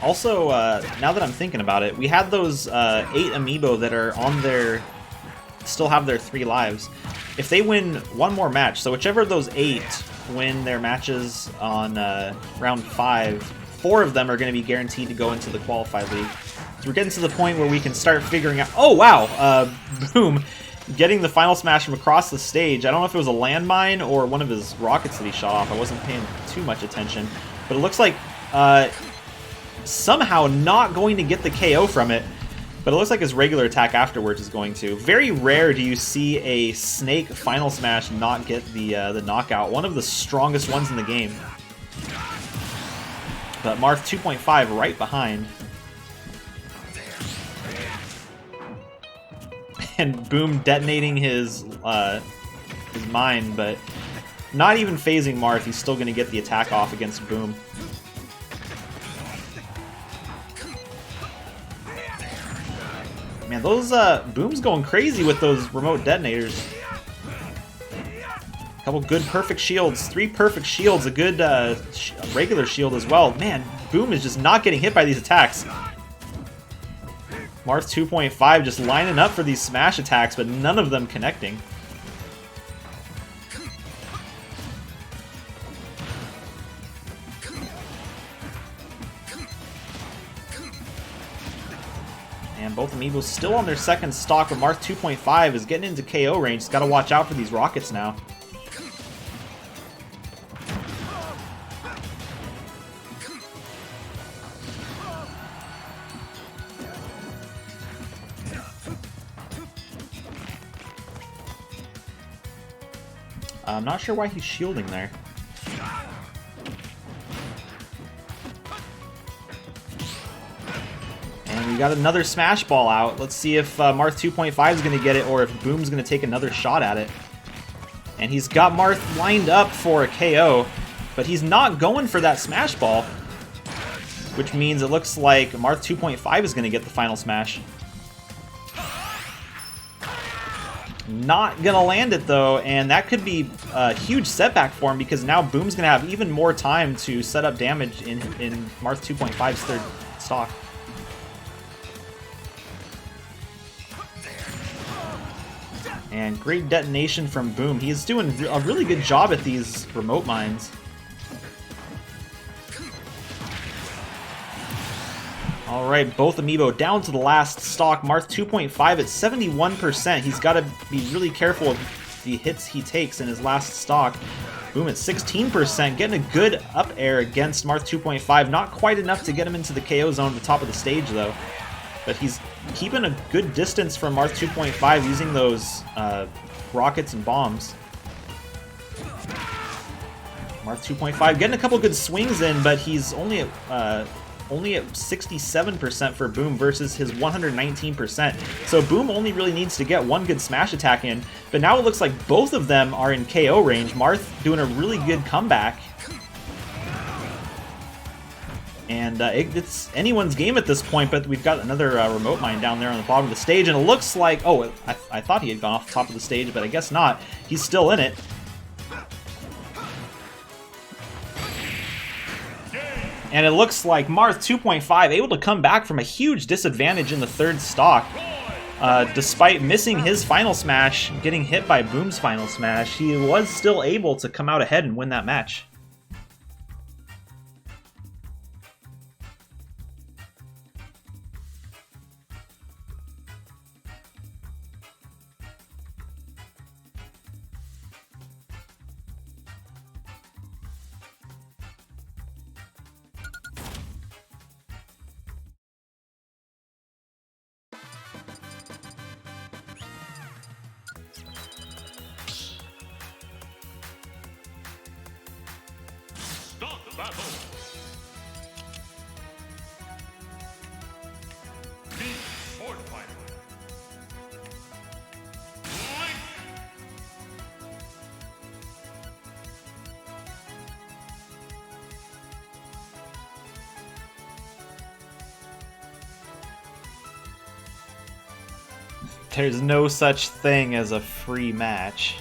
Also, now that I'm thinking about it, we had those 8 Amiibo that are on their... still have their 3 lives. If they win one more match, so whichever of those 8 win their matches on round 5, 4 of them are going to be guaranteed to go into the Qualified League. So we're getting to the point where we can start figuring out... Oh, wow! Boom! Getting the Final Smash from across the stage. I don't know if it was a landmine or one of his rockets that he shot off. I wasn't paying too much attention. But it looks like... somehow not going to get the KO from it, But it looks like his regular attack afterwards is going to. Very rare do you see a Snake Final Smash not get the knockout. One of the strongest ones in the game. But Marth 2.5 right behind. And Boom detonating his mine, but not even phasing Marth. He's still going to get the attack off against Boom. Man, those Boom's going crazy with those remote detonators. Couple good perfect shields, 3 perfect shields, a good regular shield as well. Man, Boom is just not getting hit by these attacks. Marth 2.5 just lining up for these smash attacks, but none of them connecting. And both Amiibos still on their second stock, but Marth 2.5 is getting into KO range. He's got to watch out for these rockets now. I'm not sure why he's shielding there. And we got another Smash Ball out. Let's see if Marth 2.5 is going to get it or if Boom's going to take another shot at it. And he's got Marth lined up for a KO, but he's not going for that Smash Ball, which means it looks like Marth 2.5 is going to get the final smash. Not gonna land it though, and that could be a huge setback for him because now Boom's gonna have even more time to set up damage in Marth 2.5's third stock. And great detonation from Boom. He's doing a really good job at these remote mines. Alright, both Amiibo down to the last stock. Marth 2.5 at 71%. He's got to be really careful with the hits he takes in his last stock. Boom at 16%, getting a good up air against Marth 2.5. Not quite enough to get him into the KO zone at the top of the stage, though. But he's keeping a good distance from Marth 2.5 using those rockets and bombs. Marth 2.5 getting a couple good swings in, but he's only at 67% for Boom versus his 119%. So Boom only really needs to get one good smash attack in, but now it looks like both of them are in KO range. Marth doing a really good comeback. And it's anyone's game at this point, but we've got another remote mine down there on the bottom of the stage, and it looks like, oh, I thought he had gone off the top of the stage, but I guess not. He's still in it. And it looks like Marth 2.5 able to come back from a huge disadvantage in the third stock. Despite missing his final smash, getting hit by Boom's final smash, he was still able to come out ahead and win that match. Start the battle. Be fortified. Lich. There's no such thing as a free match.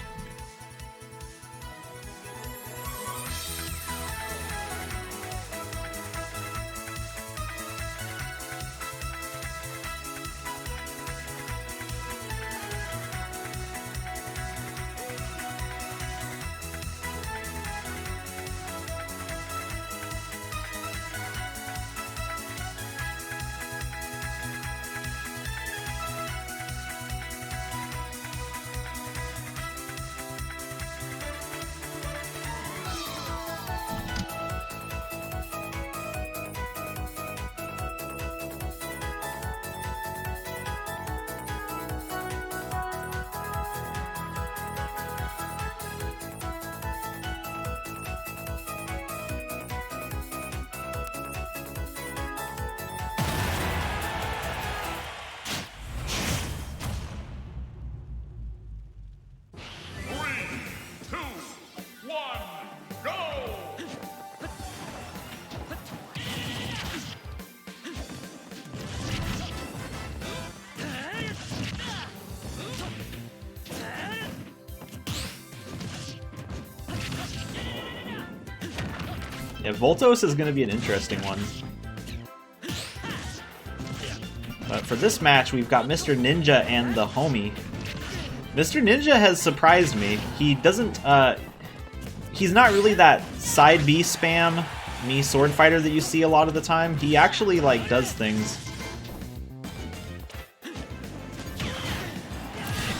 Yeah, Voltos is going to be an interesting one. But for this match, we've got Mr. Ninja and the homie. Mr. Ninja has surprised me. He doesn't, he's not really that side B spam me sword fighter that you see a lot of the time. He actually, like, does things.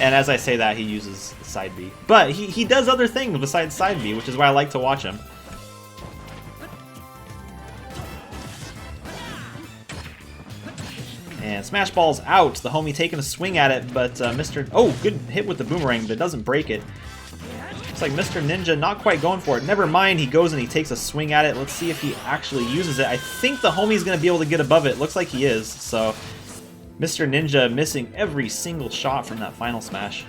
And as I say that, he uses side B. But he does other things besides side B, which is why I like to watch him. And Smash Ball's out. The homie taking a swing at it, but Mr. Oh, good hit with the boomerang, but it doesn't break it. Looks like Mr. Ninja not quite going for it. Never mind, he goes and he takes a swing at it. Let's see if he actually uses it. I think the homie's going to be able to get above it. Looks like he is, so Mr. Ninja missing every single shot from that final smash.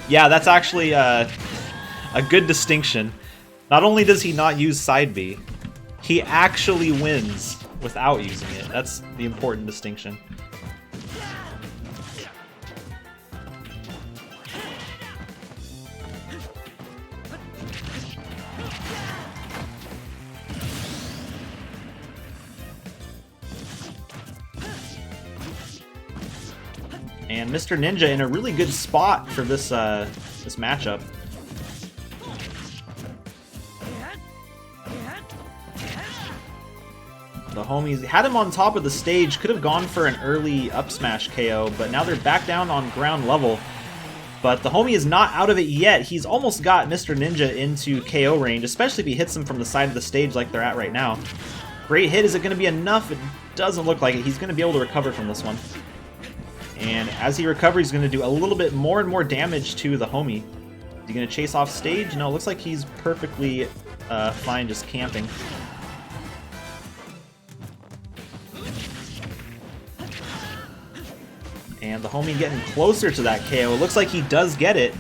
Yeah, that's actually a good distinction. Not only does he not use side B, he actually wins without using it. That's the important distinction. And Mr. Ninja in a really good spot for this this matchup. The homies had him on top of the stage, could have gone for an early up smash KO, but now they're back down on ground level. But the homie is not out of it yet. He's almost got Mr. Ninja into KO range, especially if he hits him from the side of the stage like they're at right now. Great hit. Is it going to be enough? It doesn't look like it. He's going to be able to recover from this one. And as he recovers, he's going to do a little bit more and more damage to the homie. Is he going to chase off stage? No, it looks like he's perfectly fine just camping. And the homie getting closer to that KO. It looks like he does get it.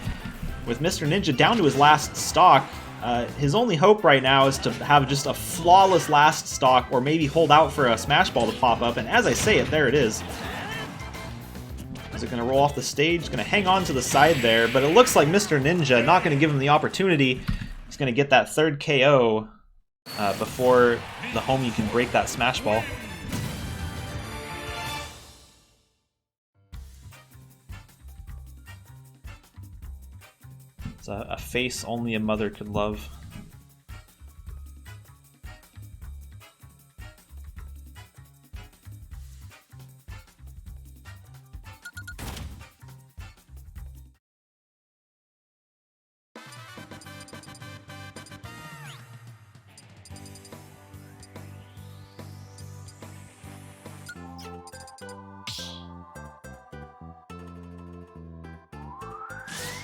With Mr. Ninja down to his last stock, his only hope right now is to have just a flawless last stock, or maybe hold out for a Smash Ball to pop up. And as I say it, there it is. Is it going to roll off the stage? Going to hang on to the side there, but it looks like Mr. Ninja not going to give him the opportunity. He's going to get that third KO before the homie can break that Smash Ball. It's a face only a mother could love.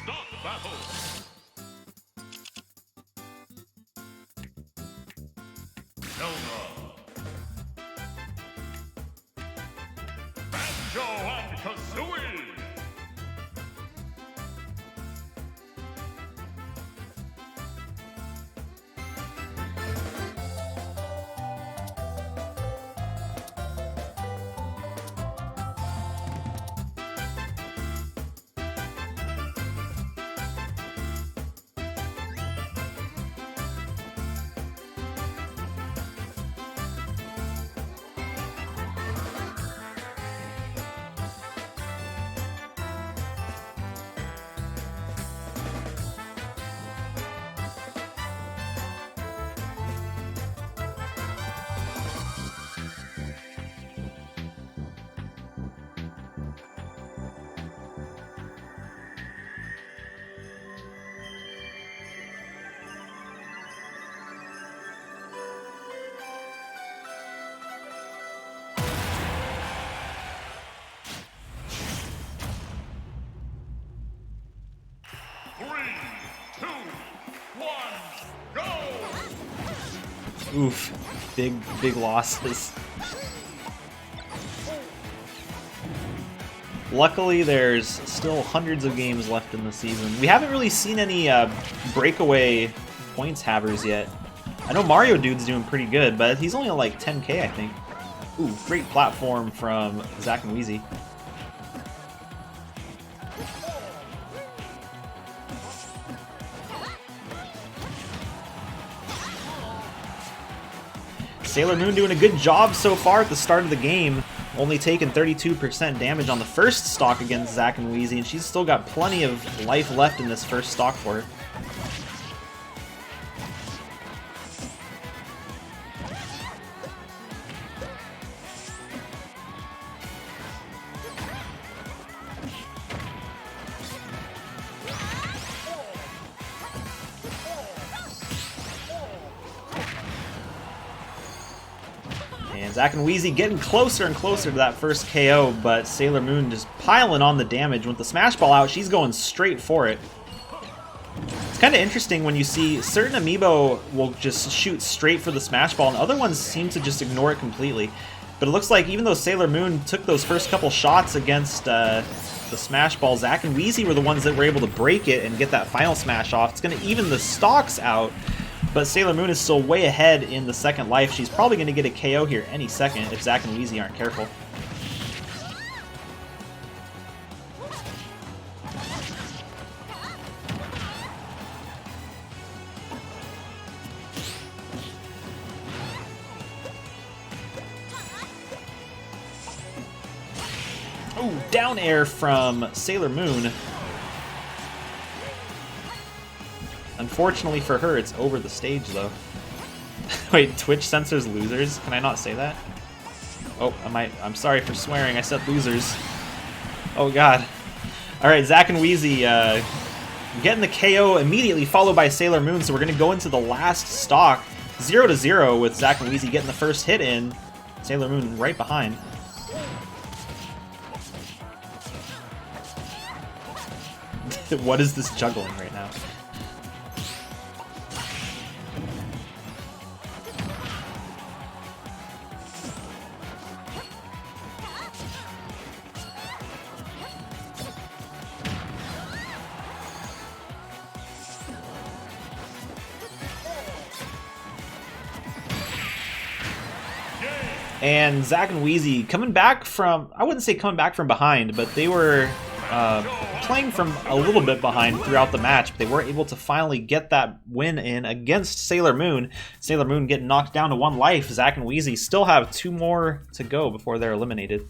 Stop the battle. Zelda. Banjo and Kazooie. Oof, big losses. Luckily, there's still hundreds of games left in the season. We haven't really seen any breakaway points havers yet. I know Mario Dude's doing pretty good, but he's only at like 10k, I think. Ooh, great platform from Zack and Wheezy. Sailor Moon doing a good job so far at the start of the game. Only taking 32% damage on the first stock against Zack and Wheezy, and she's still got plenty of life left in this first stock for her. And Zack and Wheezy getting closer and closer to that first KO, but Sailor Moon just piling on the damage. With the Smash Ball out, she's going straight for it. It's kind of interesting when you see certain Amiibo will just shoot straight for the Smash Ball, and other ones seem to just ignore it completely. But it looks like even though Sailor Moon took those first couple shots against the Smash Ball, Zack and Wheezy were the ones that were able to break it and get that final smash off. It's going to even the stocks out. But Sailor Moon is still way ahead in the second life. She's probably going to get a KO here any second if Zack and Wheezy aren't careful. Oh, down air from Sailor Moon. Unfortunately for her, it's over the stage, though. Wait, Twitch censors losers? Can I not say that? Oh, I'm sorry for swearing. I said losers. Oh, God. All right, Zack and Wheezy getting the KO immediately, followed by Sailor Moon. So we're going to go into the last stock, 0-0, with Zack and Wheezy getting the first hit in. Sailor Moon right behind. What is this juggling right now? And Zack and Wheezy coming back from, I wouldn't say coming back from behind, but they were playing from a little bit behind throughout the match, but they were able to finally get that win in against Sailor Moon. Sailor Moon getting knocked down to 1 life. Zack and Wheezy still have 2 more to go before they're eliminated.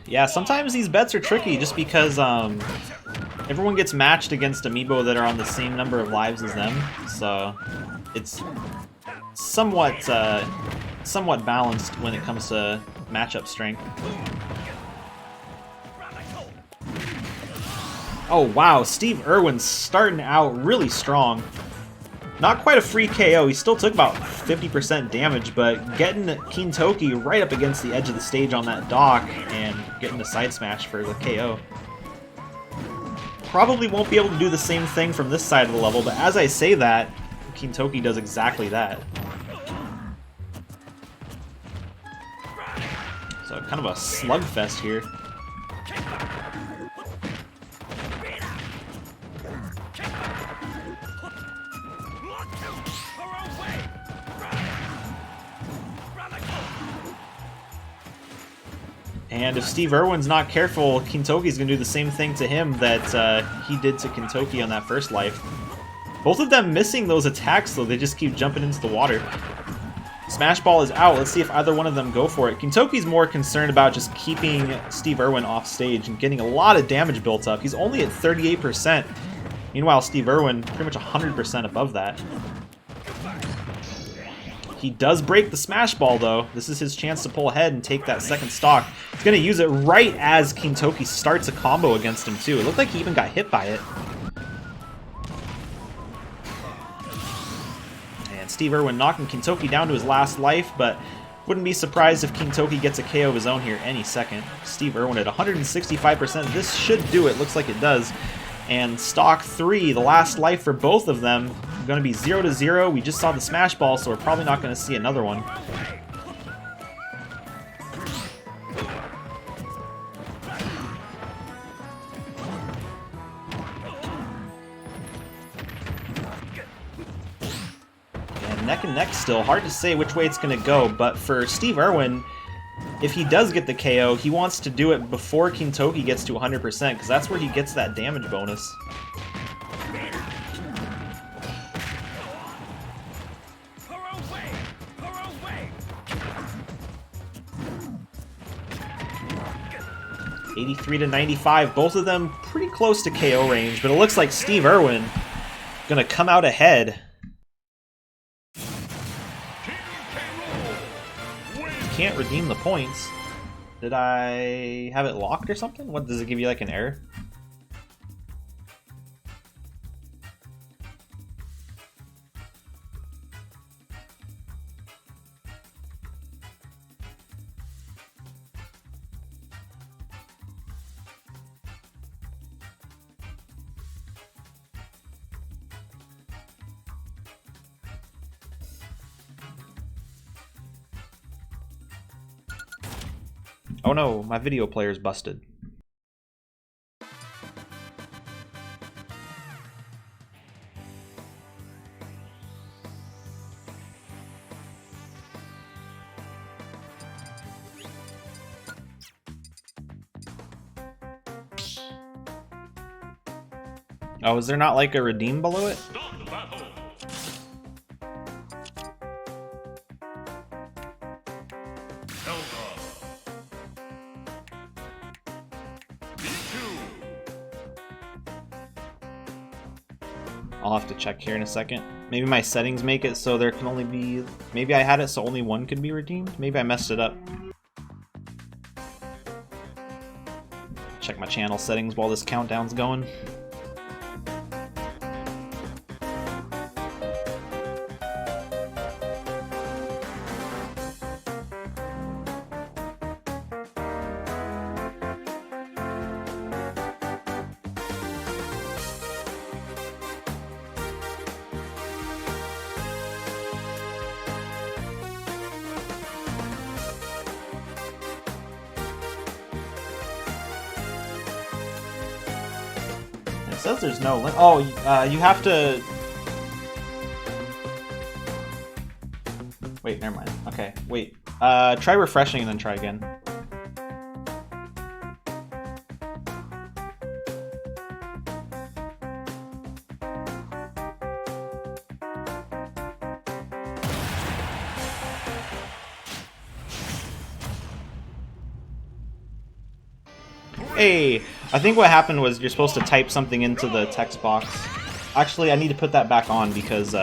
Yeah, sometimes these bets are tricky just because everyone gets matched against Amiibo that are on the same number of lives as them, so it's somewhat somewhat balanced when it comes to matchup strength. Oh wow, Steve Irwin's starting out really strong. Not quite a free KO. He still took about 50% damage, but getting Kintoki right up against the edge of the stage on that dock and getting the side smash for the KO. Probably won't be able to do the same thing from this side of the level, but as I say that, Kintoki does exactly that. So kind of a slugfest here. And if Steve Irwin's not careful, Kintoki's going to do the same thing to him that he did to Kintoki on that first life. Both of them missing those attacks, though. They just keep jumping into the water. Smash Ball is out. Let's see if either one of them go for it. Kintoki's more concerned about just keeping Steve Irwin off stage and getting a lot of damage built up. He's only at 38%. Meanwhile, Steve Irwin pretty much 100% above that. He does break the Smash Ball, though. This is his chance to pull ahead and take that second stock. He's going to use it right as Kintoki starts a combo against him, too. It looked like he even got hit by it. And Steve Irwin knocking Kintoki down to his last life, but wouldn't be surprised if Kintoki gets a KO of his own here any second. Steve Irwin at 165%. This should do it. Looks like it does. And stock 3, the last life for both of them, going to be 0-0. We just saw the Smash Ball, so we're probably not going to see another one. And neck still. Hard to say which way it's going to go, but for Steve Irwin, if he does get the KO, he wants to do it before Kintoki gets to 100%, because that's where he gets that damage bonus. $83-95, both of them pretty close to KO range, but it looks like Steve Irwin gonna come out ahead. Can't redeem the points. Did I have it locked or something? What, does it give you like an error? Oh no, my video player's busted. Oh, is there not like a redeem below it? I'll have to check here in a second. Maybe my settings make it so there can only be... Maybe I had it so only one could be redeemed? Maybe I messed it up. Check my channel settings while this countdown's going. It says there's no limit. Oh, you have to... Wait, never mind. Okay, wait. Try refreshing and then try again. Hey, I think what happened was you're supposed to type something into the text box. Actually, I need to put that back on because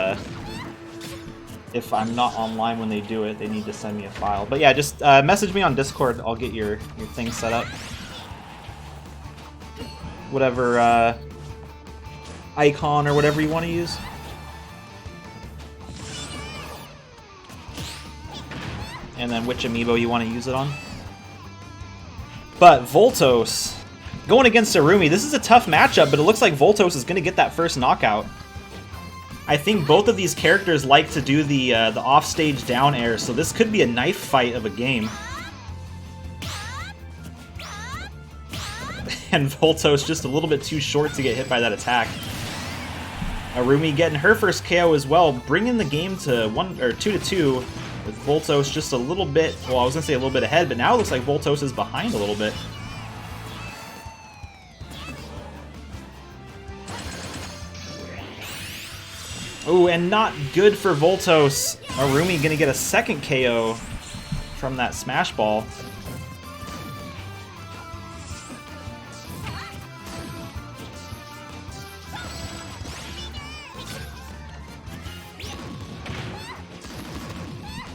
if I'm not online when they do it, they need to send me a file. But yeah, just message me on Discord. I'll get your thing set up. Whatever icon or whatever you want to use. and then which amiibo you want to use it on. But Voltos, going against Arumi, this is a tough matchup, but it looks like Voltos is going to get that first knockout. I think both of these characters like to do the offstage down air, so this could be a knife fight of a game. And Voltos just a little bit too short to get hit by that attack. Arumi getting her first KO as well, bringing the game to 2-2, with Voltos just a little bit, well, I was going to say a little bit ahead, but now it looks like Voltos is behind a little bit. Ooh, and not good for Voltos. Arumi going to get a second KO from that Smash Ball.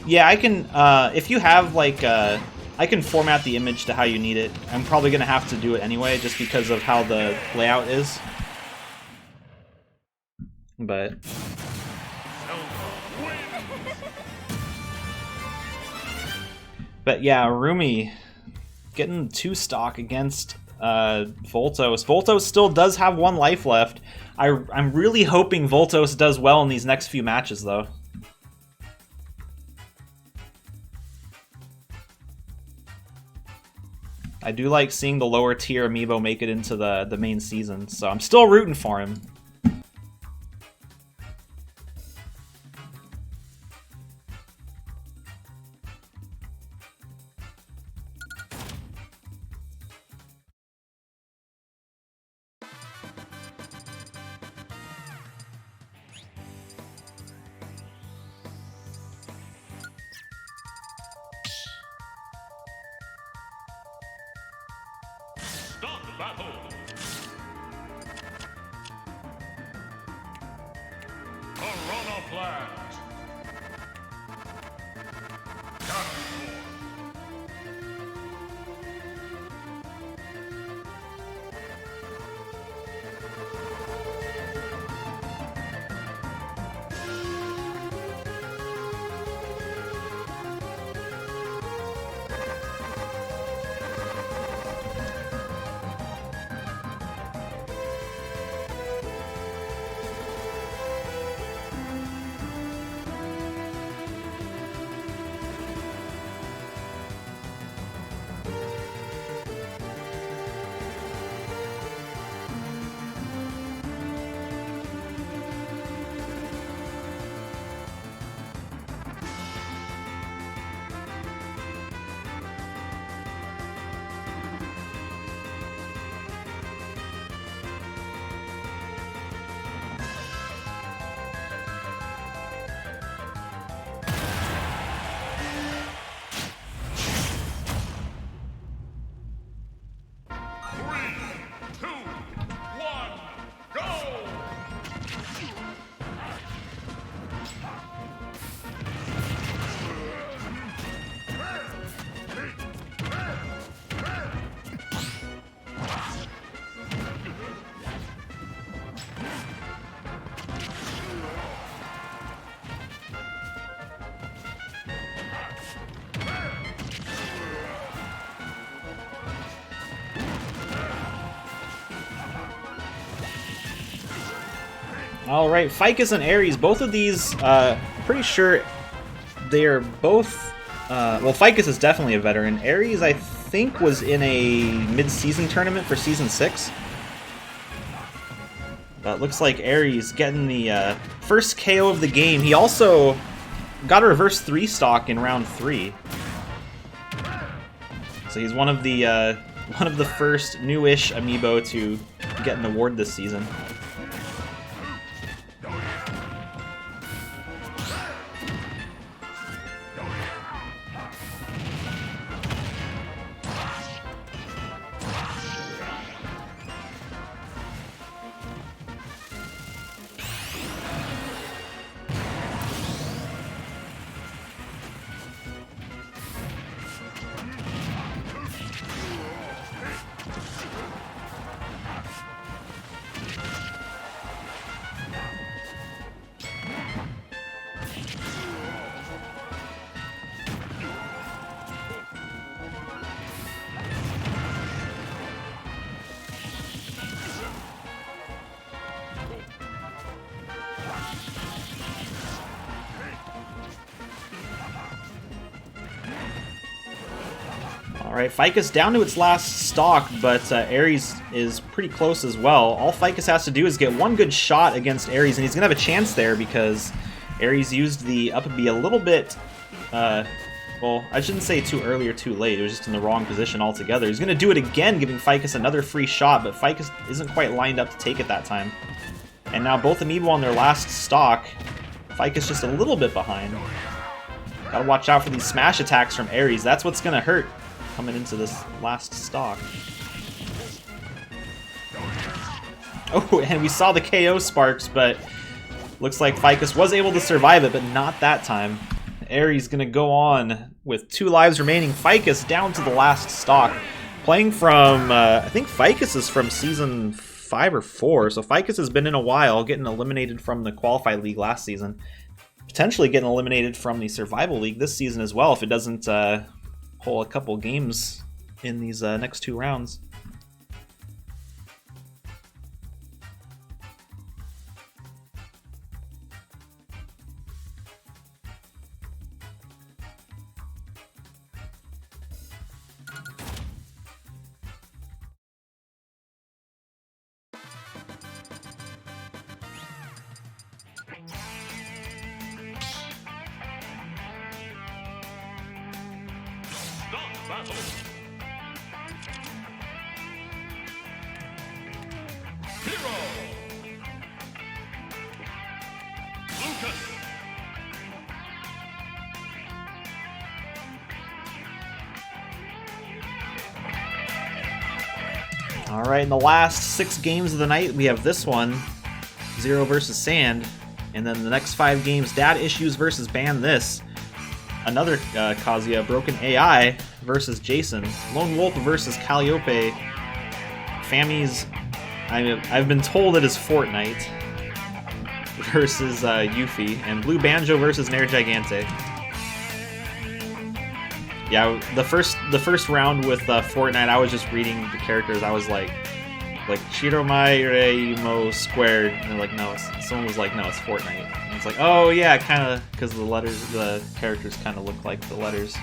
Yeah, I can, if you have, like, I can format the image to how you need it. I'm probably going to have to do it anyway, just because of how the layout is. But... But yeah, Arumi getting 2 stock against Voltos. Voltos still does have 1 life left. I'm really hoping Voltos does well in these next few matches, though. I do like seeing the lower tier amiibo make it into the main season, so I'm still rooting for him. Start battle. Corona Blast. Alright, Ficus and Ares, both of these, pretty sure they are both, well, Ficus is definitely a veteran. Ares, I think, was in a mid-season tournament for Season 6. But looks like Ares getting the first KO of the game. He also got a reverse 3 stock in round 3. So he's one of the first newish amiibo to get an award this season. Alright, Ficus down to its last stock, but Ares is pretty close as well. All Ficus has to do is get one good shot against Ares, and he's going to have a chance there because Ares used the up B a little bit, well, I shouldn't say too early or too late, it was just in the wrong position altogether. He's going to do it again, giving Ficus another free shot, but Ficus isn't quite lined up to take it that time. And now both Amiibo on their last stock, Ficus just a little bit behind. Gotta watch out for these smash attacks from Ares, that's what's going to hurt coming into this last stock. Oh, and we saw the KO sparks, but looks like Ficus was able to survive it, but not that time. Ares gonna go on with 2 lives remaining. Ficus down to the last stock. Playing from, I think Ficus is from Season 5 or 4, so Ficus has been in a while, getting eliminated from the Qualified League last season. Potentially getting eliminated from the Survival League this season as well if it doesn't pull a couple games in these next 2 rounds. Stop battle. Hero. Lucas. Alright, in the last 6 games of the night, we have this one, Zero versus Sand, and then the next 5 games, Dad Issues versus Ban This, another Kazuya, Broken AI versus Jason, Lone Wolf versus Calliope, Fammy's, I've been told it is Fortnite, versus Yuffie, and Blue Banjo versus Nair Gigante. Yeah, the first round with Fortnite, I was just reading the characters. I was like Shiromai Reimo squared, and they're like, no, someone was like, no, it's Fortnite. And it's like, oh yeah, kind of, because the characters kind of look like the letters.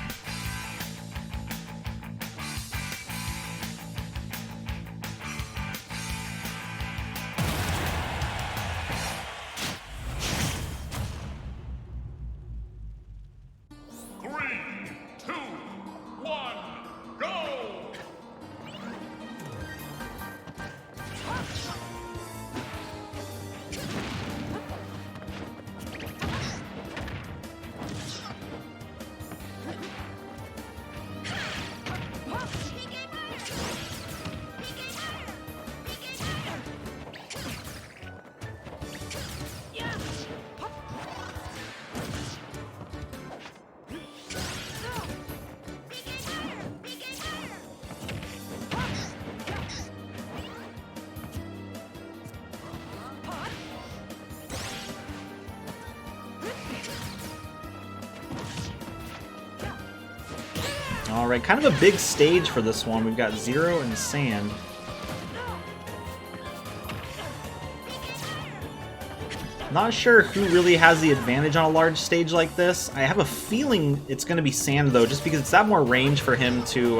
Alright, kind of a big stage for this one. We've got Zero and Sand. Not sure who really has the advantage on a large stage like this. I have a feeling it's going to be Sand, though, just because it's that more range for him to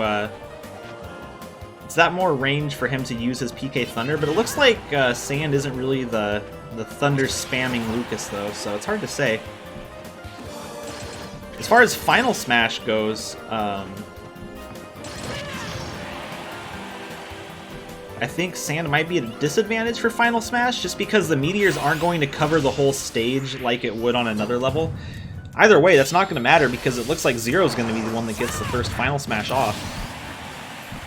use his PK Thunder, but it looks like Sand isn't really the Thunder spamming Lucas, though, so it's hard to say. As far as Final Smash goes, I think Sand might be at a disadvantage for Final Smash, just because the meteors aren't going to cover the whole stage like it would on another level. Either way, that's not going to matter, because it looks like Zero's going to be the one that gets the first Final Smash off.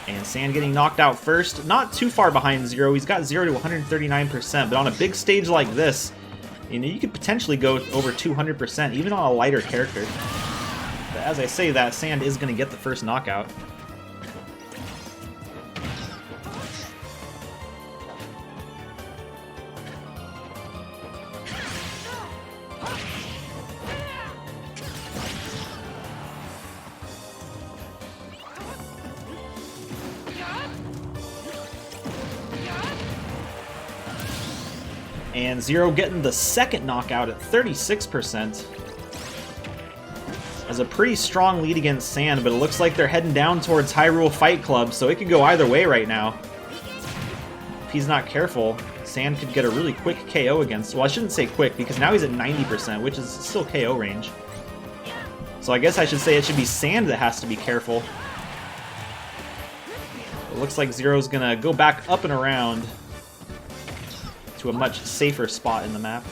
And Sand getting knocked out first, not too far behind Zero. He's got Zero to 139%, but on a big stage like this, you know, you could potentially go over 200%, even on a lighter character. But as I say that, Sand is going to get the first knockout. And Zero getting the second knockout at 36%. has a pretty strong lead against Sand, but it looks like they're heading down towards Hyrule Fight Club, so it could go either way right now. If he's not careful, Sand could get a really quick KO against... Well, I shouldn't say quick, because now he's at 90%, which is still KO range. So I guess I should say it should be Sand that has to be careful. It looks like Zero's gonna go back up and around to a much safer spot in the map.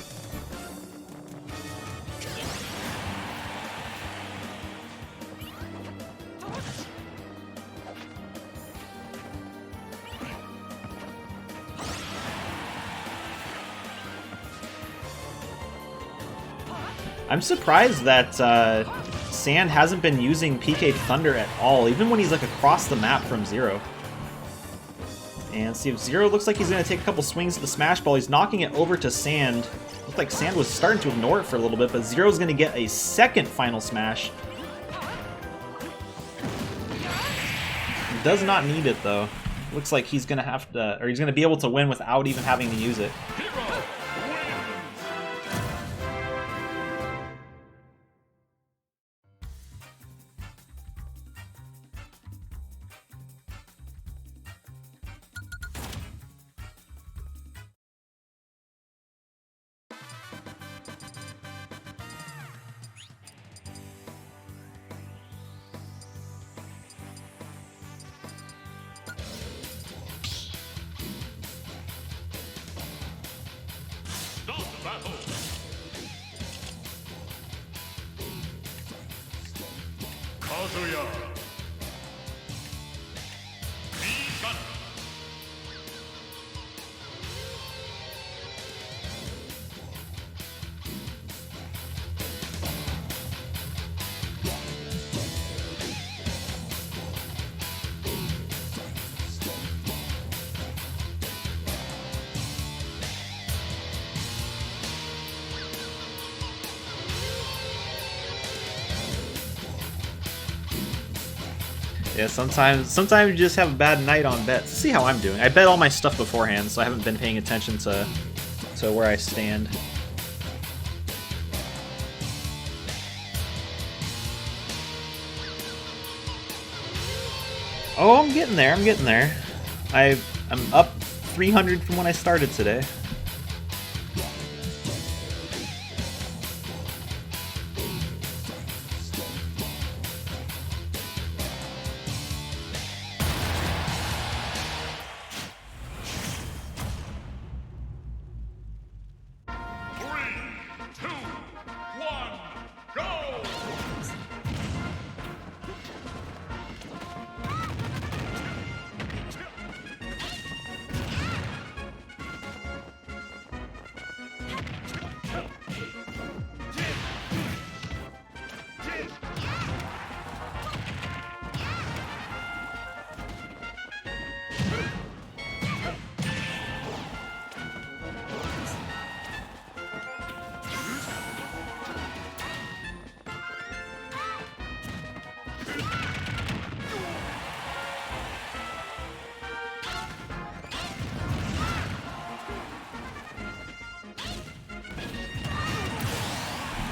I'm surprised that Sand hasn't been using PK Thunder at all, even when he's like across the map from Zero. And see if Zero looks like he's going to take a couple swings at the Smash Ball. He's knocking it over to Sand. Looked like Sand was starting to ignore it for a little bit, but Zero's going to get a second final smash. He does not need it though. Looks like he's going to have to, or he's going to be able to win without even having to use it. Yeah, sometimes you just have a bad night on bets. See how I'm doing. I bet all my stuff beforehand, so I haven't been paying attention to where I stand. Oh, I'm getting there. I'm getting there. I'm up 300 from when I started today.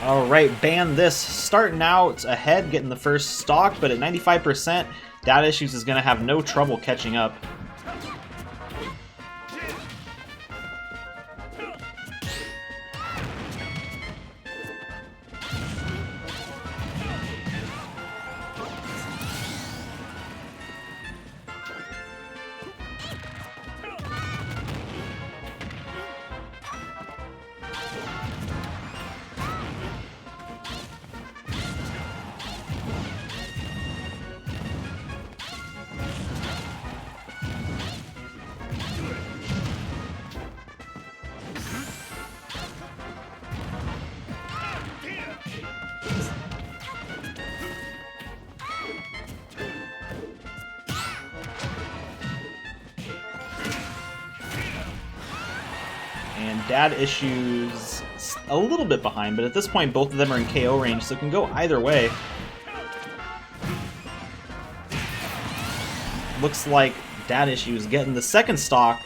Alright, ban this. Starting out ahead, getting the first stock, but at 95%, Data Issues is going to have no trouble catching up. And Dad Issues a little bit behind, but at this point both of them are in KO range, so it can go either way. Looks like Dad Issues getting the second stock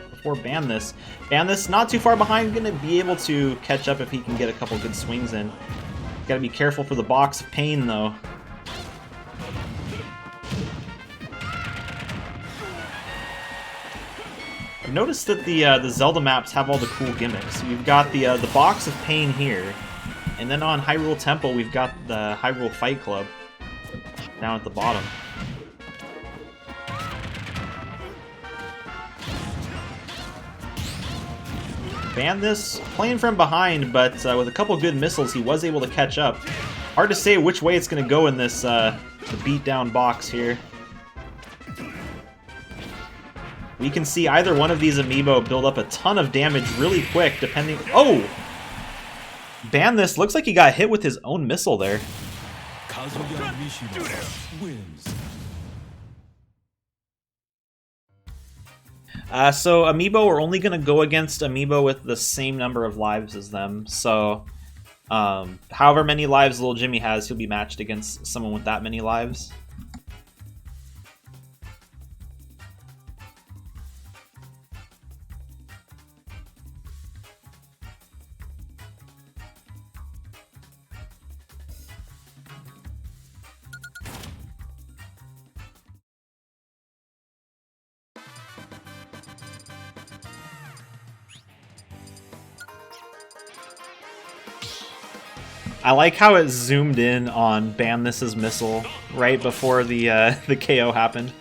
before Ban This. Ban This not too far behind, gonna be able to catch up if he can get a couple good swings in. Gotta be careful for the box of pain, though. I've noticed that the Zelda maps have all the cool gimmicks. We've got the box of pain here, and then on Hyrule Temple we've got the Hyrule Fight Club down at the bottom. Ban this, playing from behind, but with a couple good missiles he was able to catch up. Hard to say which way it's going to go in this the beatdown box here. We can see either one of these Amiibo build up a ton of damage really quick, depending... Oh! Ban this, looks like he got hit with his own missile there. Wins. So Amiibo are only going to go against Amiibo with the same number of lives as them. So, however many lives Little Jimmy has, he'll be matched against someone with that many lives. I like how it zoomed in on Ban This's missile right before the KO happened.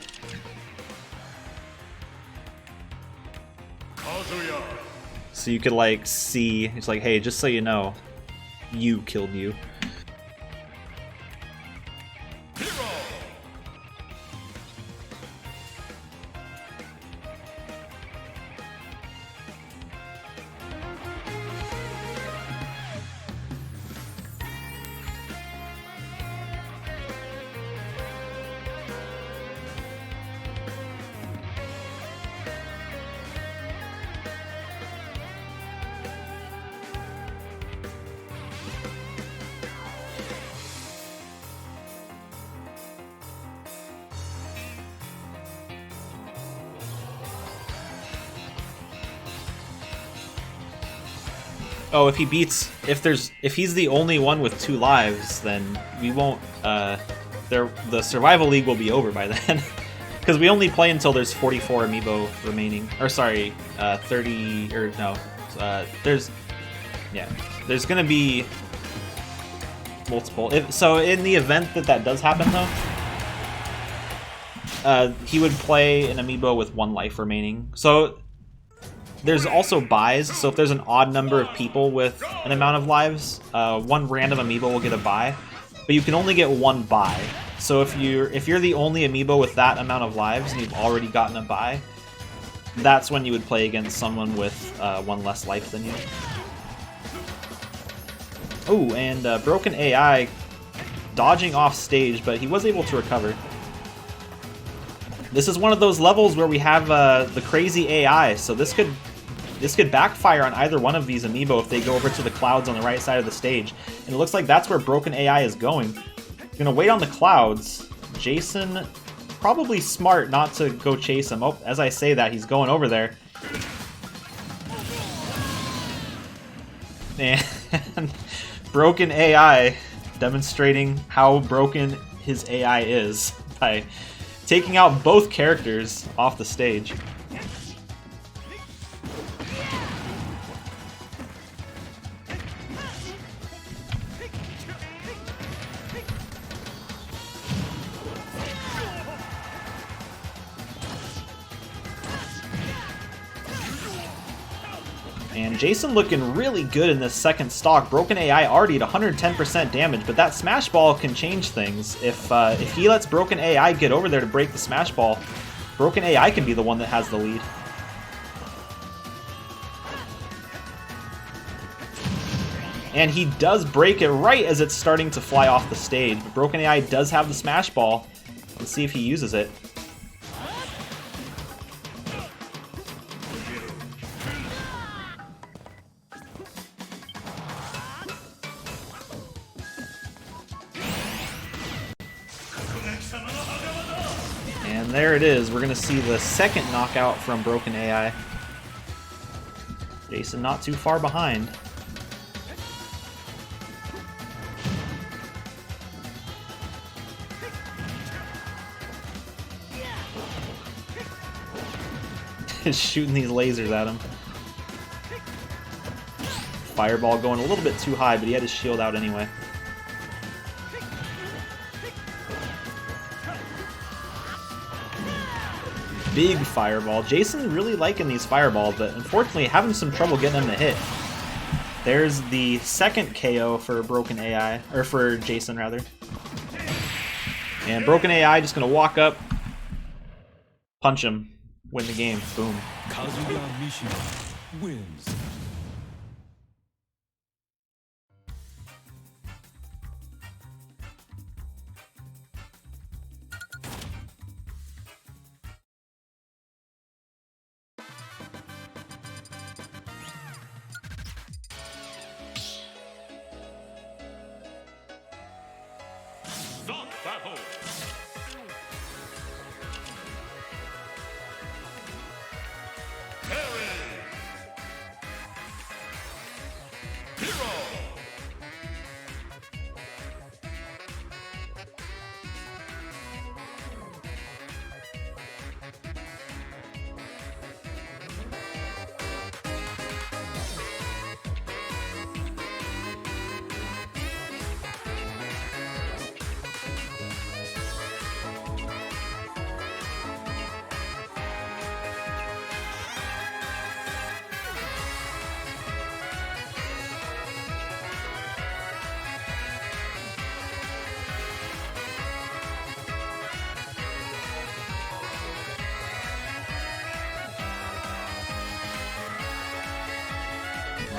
So you could like see, it's like, hey, just so you know, you killed you. Oh, if he's the only one with 2 lives, then we won't, the Survival League will be over by then. Because we only play until there's 44 Amiibo remaining. Or sorry, 30, or no, there's gonna be multiple. So in the event that does happen though, he would play an Amiibo with 1 life remaining. So there's also buys, so if there's an odd number of people with an amount of lives, 1 random Amiibo will get a buy, but you can only get 1 buy. So if you're the only Amiibo with that amount of lives and you've already gotten a buy, that's when you would play against someone with 1 less life than you. Oh, and Broken AI dodging off stage, but he was able to recover. This is one of those levels where we have the crazy AI, so this could backfire on either one of these Amiibo if they go over to the clouds on the right side of the stage. And it looks like that's where Broken AI is going. Gonna wait on the clouds. Jason, probably smart not to go chase him. Oh, as I say that, he's going over there. And Broken AI demonstrating how broken his AI is by taking out both characters off the stage. And Jason looking really good in this second stock. Broken AI already at 110% damage, but that Smash Ball can change things. If he lets Broken AI get over there to break the Smash Ball, Broken AI can be the one that has the lead. And he does break it right as it's starting to fly off the stage, but Broken AI does have the Smash Ball. Let's see if he uses it. And there it is. We're going to see the second knockout from Broken AI. Jason not too far behind. Just shooting these lasers at him. Fireball going a little bit too high, but he had his shield out anyway. Big fireball. Jason really liking these fireballs, but unfortunately having some trouble getting them to hit. There's the second KO for Broken AI, or for Jason rather. And Broken AI just gonna walk up, punch him, win the game. Boom. Kazuya Mishima wins. Stock battle.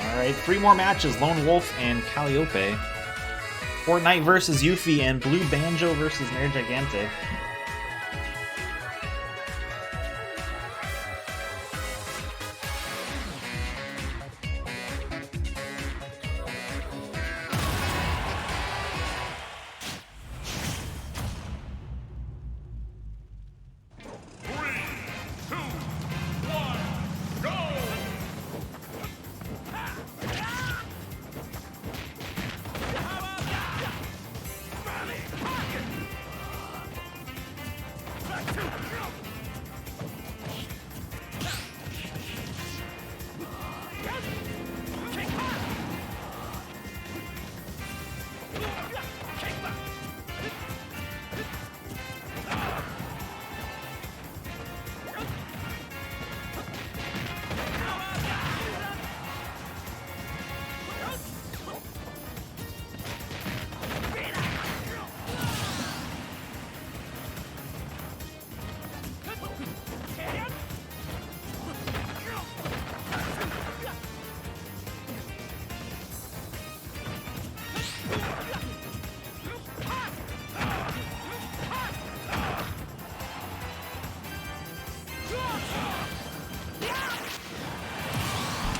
Alright, 3 more matches, Lone Wolf and Calliope. Fortnite versus Yuffie and Blue Banjo versus Nerd Gigante.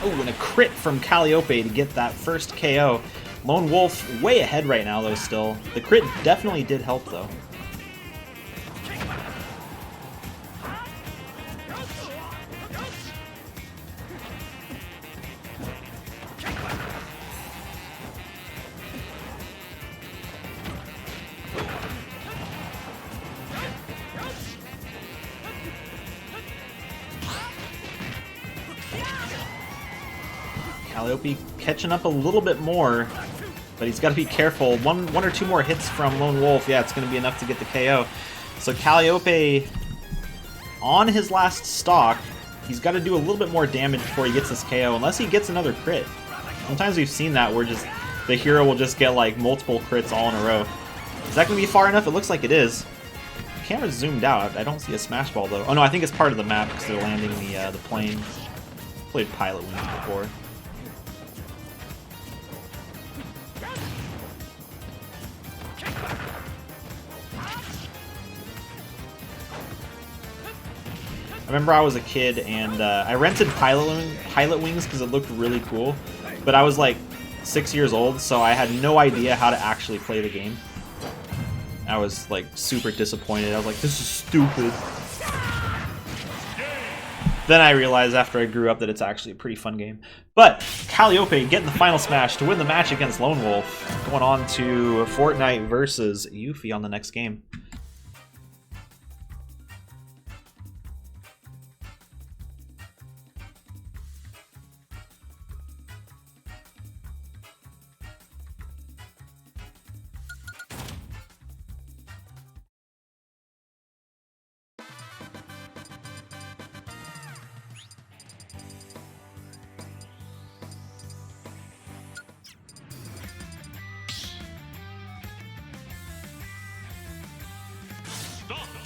Oh, and a crit from Calliope to get that first KO. Lone Wolf way ahead right now, though, still. The crit definitely did help, though. Calliope catching up a little bit more, but he's got to be careful. One or two more hits from Lone Wolf, yeah, it's going to be enough to get the KO. So Calliope, on his last stock, he's got to do a little bit more damage before he gets this KO, unless he gets another crit. Sometimes we've seen that where just the hero will just get like multiple crits all in a row. Is that going to be far enough? It looks like it is. The camera's zoomed out. I don't see a smash ball though. Oh no, I think it's part of the map because they're landing the plane. Played Pilot Wings before. I remember I was a kid and I rented Pilot Wings because it looked really cool, but I was like 6 years old, so I had no idea how to actually play the game. I was like super disappointed. I was like, this is stupid. Then I realized after I grew up that it's actually a pretty fun game. But Calliope getting the final smash to win the match against Lone Wolf. Going on to Fortnite versus Yuffie on the next game.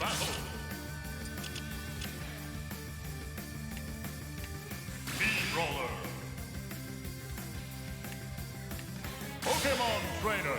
battle. Roller. Pokemon Trainer.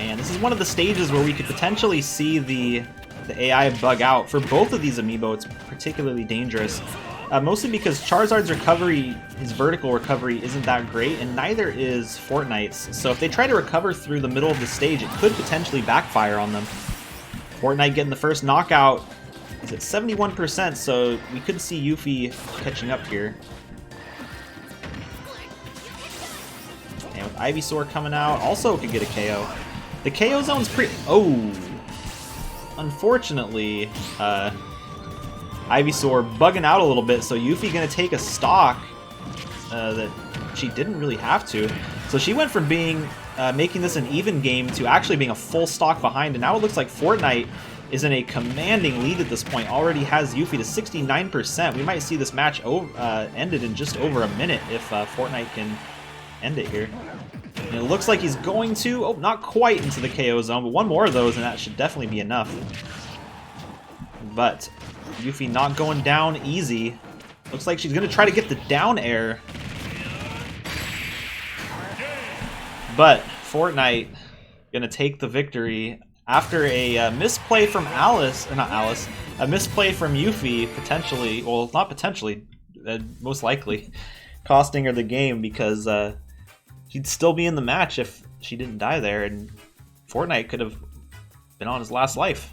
And this is one of the stages where we could potentially see the AI bug out. For both of these Amiibo, it's particularly dangerous. Mostly because Charizard's recovery, his vertical recovery, isn't that great, and neither is Fortnite's. So if they try to recover through the middle of the stage, it could potentially backfire on them. Fortnite getting the first knockout is at 71%, so we could see Yuffie catching up here. And with Ivysaur coming out, also could get a KO. The KO zone's pretty... Oh! Unfortunately, Ivysaur bugging out a little bit, so Yuffie gonna take a stock that she didn't really have to. So she went from being making this an even game to actually being a full stock behind, and now it looks like Fortnite is in a commanding lead at this point. Already has Yuffie to 69%. We might see this match ended in just over a minute if Fortnite can end it here. And it looks like he's going to, oh, not quite into the KO zone, but one more of those and that should definitely be enough. But Yuffie not going down easy. Looks like she's going to try to get the down air. But Fortnite going to take the victory after a misplay from a misplay from Yuffie, potentially, well, not potentially, most likely, costing her the game because she'd still be in the match if she didn't die there, and Fortnite could have been on his last life.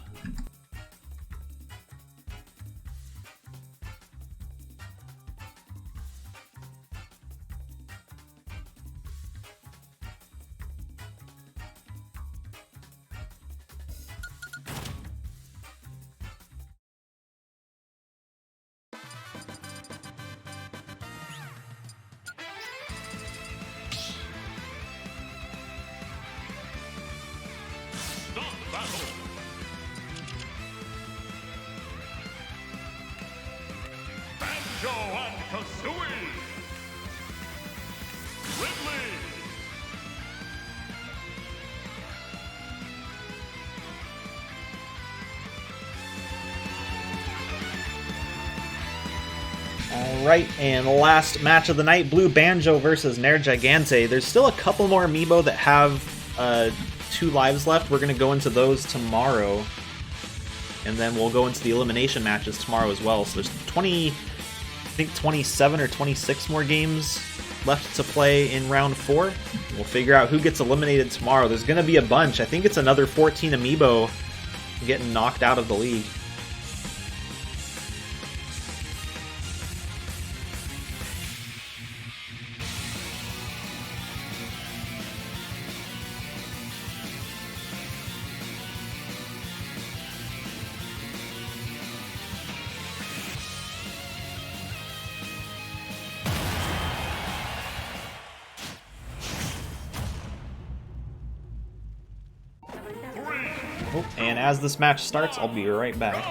Banjo and Kazooie. Ridley. Alright, and last match of the night, Blue Banjo versus Nergigante. There's still a couple more Amiibo that have 2 lives left. We're going to go into those tomorrow. And then we'll go into the elimination matches tomorrow as well. So there's 20, I think 27 or 26 more games left to play in round 4. We'll figure out who gets eliminated tomorrow. There's going to be a bunch. I think it's another 14 Amiibo getting knocked out of the league. Oh, and as this match starts, I'll be right back.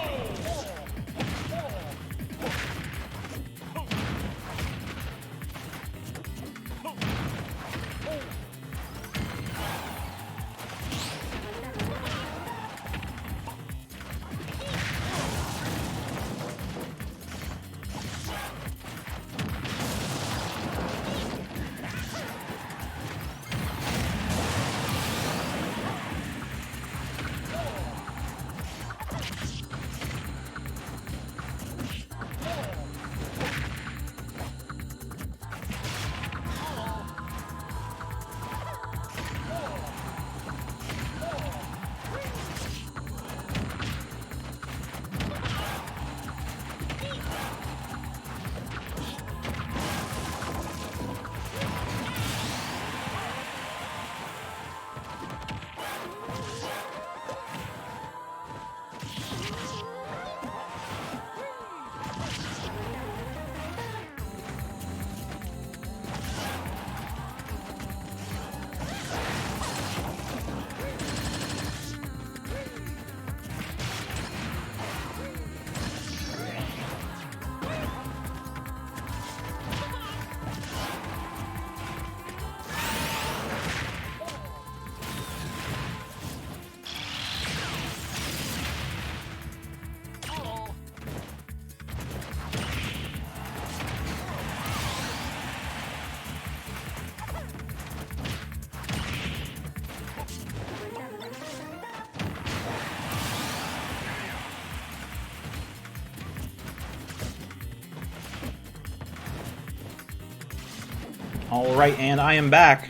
Alright, and I am back.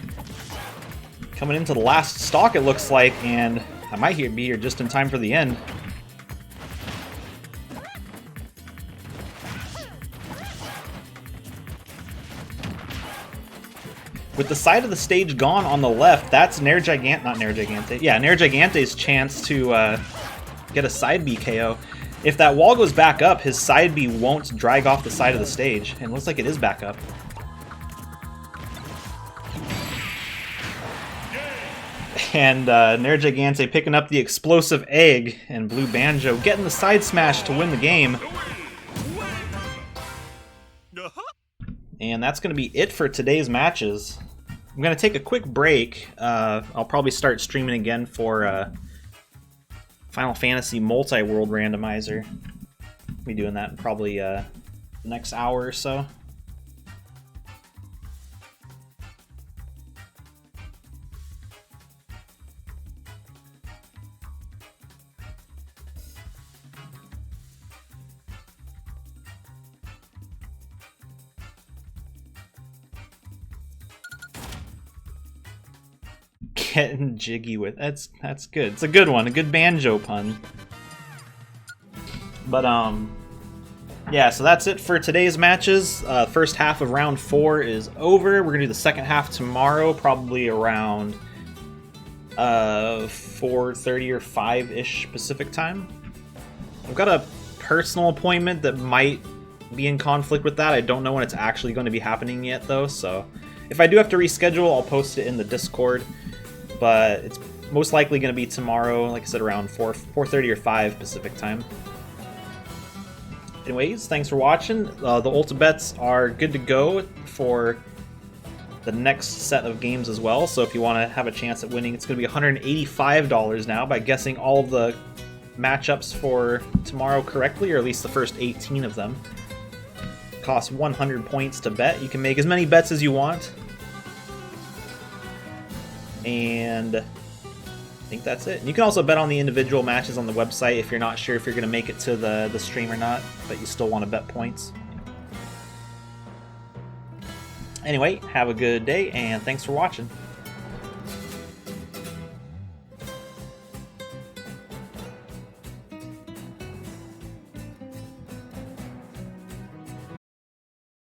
Coming into the last stock, it looks like, and I might be here just in time for the end. With the side of the stage gone on the left, that's Nair Gigante, not Nair Gigante, yeah, Nair Gigante's chance to get a side B KO. If that wall goes back up, his side B won't drag off the side of the stage, and it looks like it is back up. And Nair Gigante picking up the explosive egg, and Blue Banjo getting the side smash to win the game. And that's going to be it for today's matches. I'm going to take a quick break. I'll probably start streaming again for Final Fantasy Multi-World Randomizer. I'll be doing that in probably the next hour or so. Getting jiggy with that's good. It's a good one, a good banjo pun. But yeah, so that's it for today's matches. First half of round 4 is over. We're gonna do the second half tomorrow, probably around 4:30 or 5-ish Pacific time. I've got a personal appointment that might be in conflict with that. I don't know when it's actually going to be happening yet though, so if I do have to reschedule, I'll post it in the Discord. But it's most likely going to be tomorrow, like I said, around 4:30 or 5 Pacific time. Anyways, thanks for watching. The Ulta bets are good to go for the next set of games as well. So if you want to have a chance at winning, it's going to be $185 now by guessing all of the matchups for tomorrow correctly, or at least the first 18 of them. It costs 100 points to bet. You can make as many bets as you want. And I think that's it. You can also bet on the individual matches on the website if you're not sure if you're going to make it to the stream or not, but you still want to bet points. Anyway, have a good day, and thanks for watching.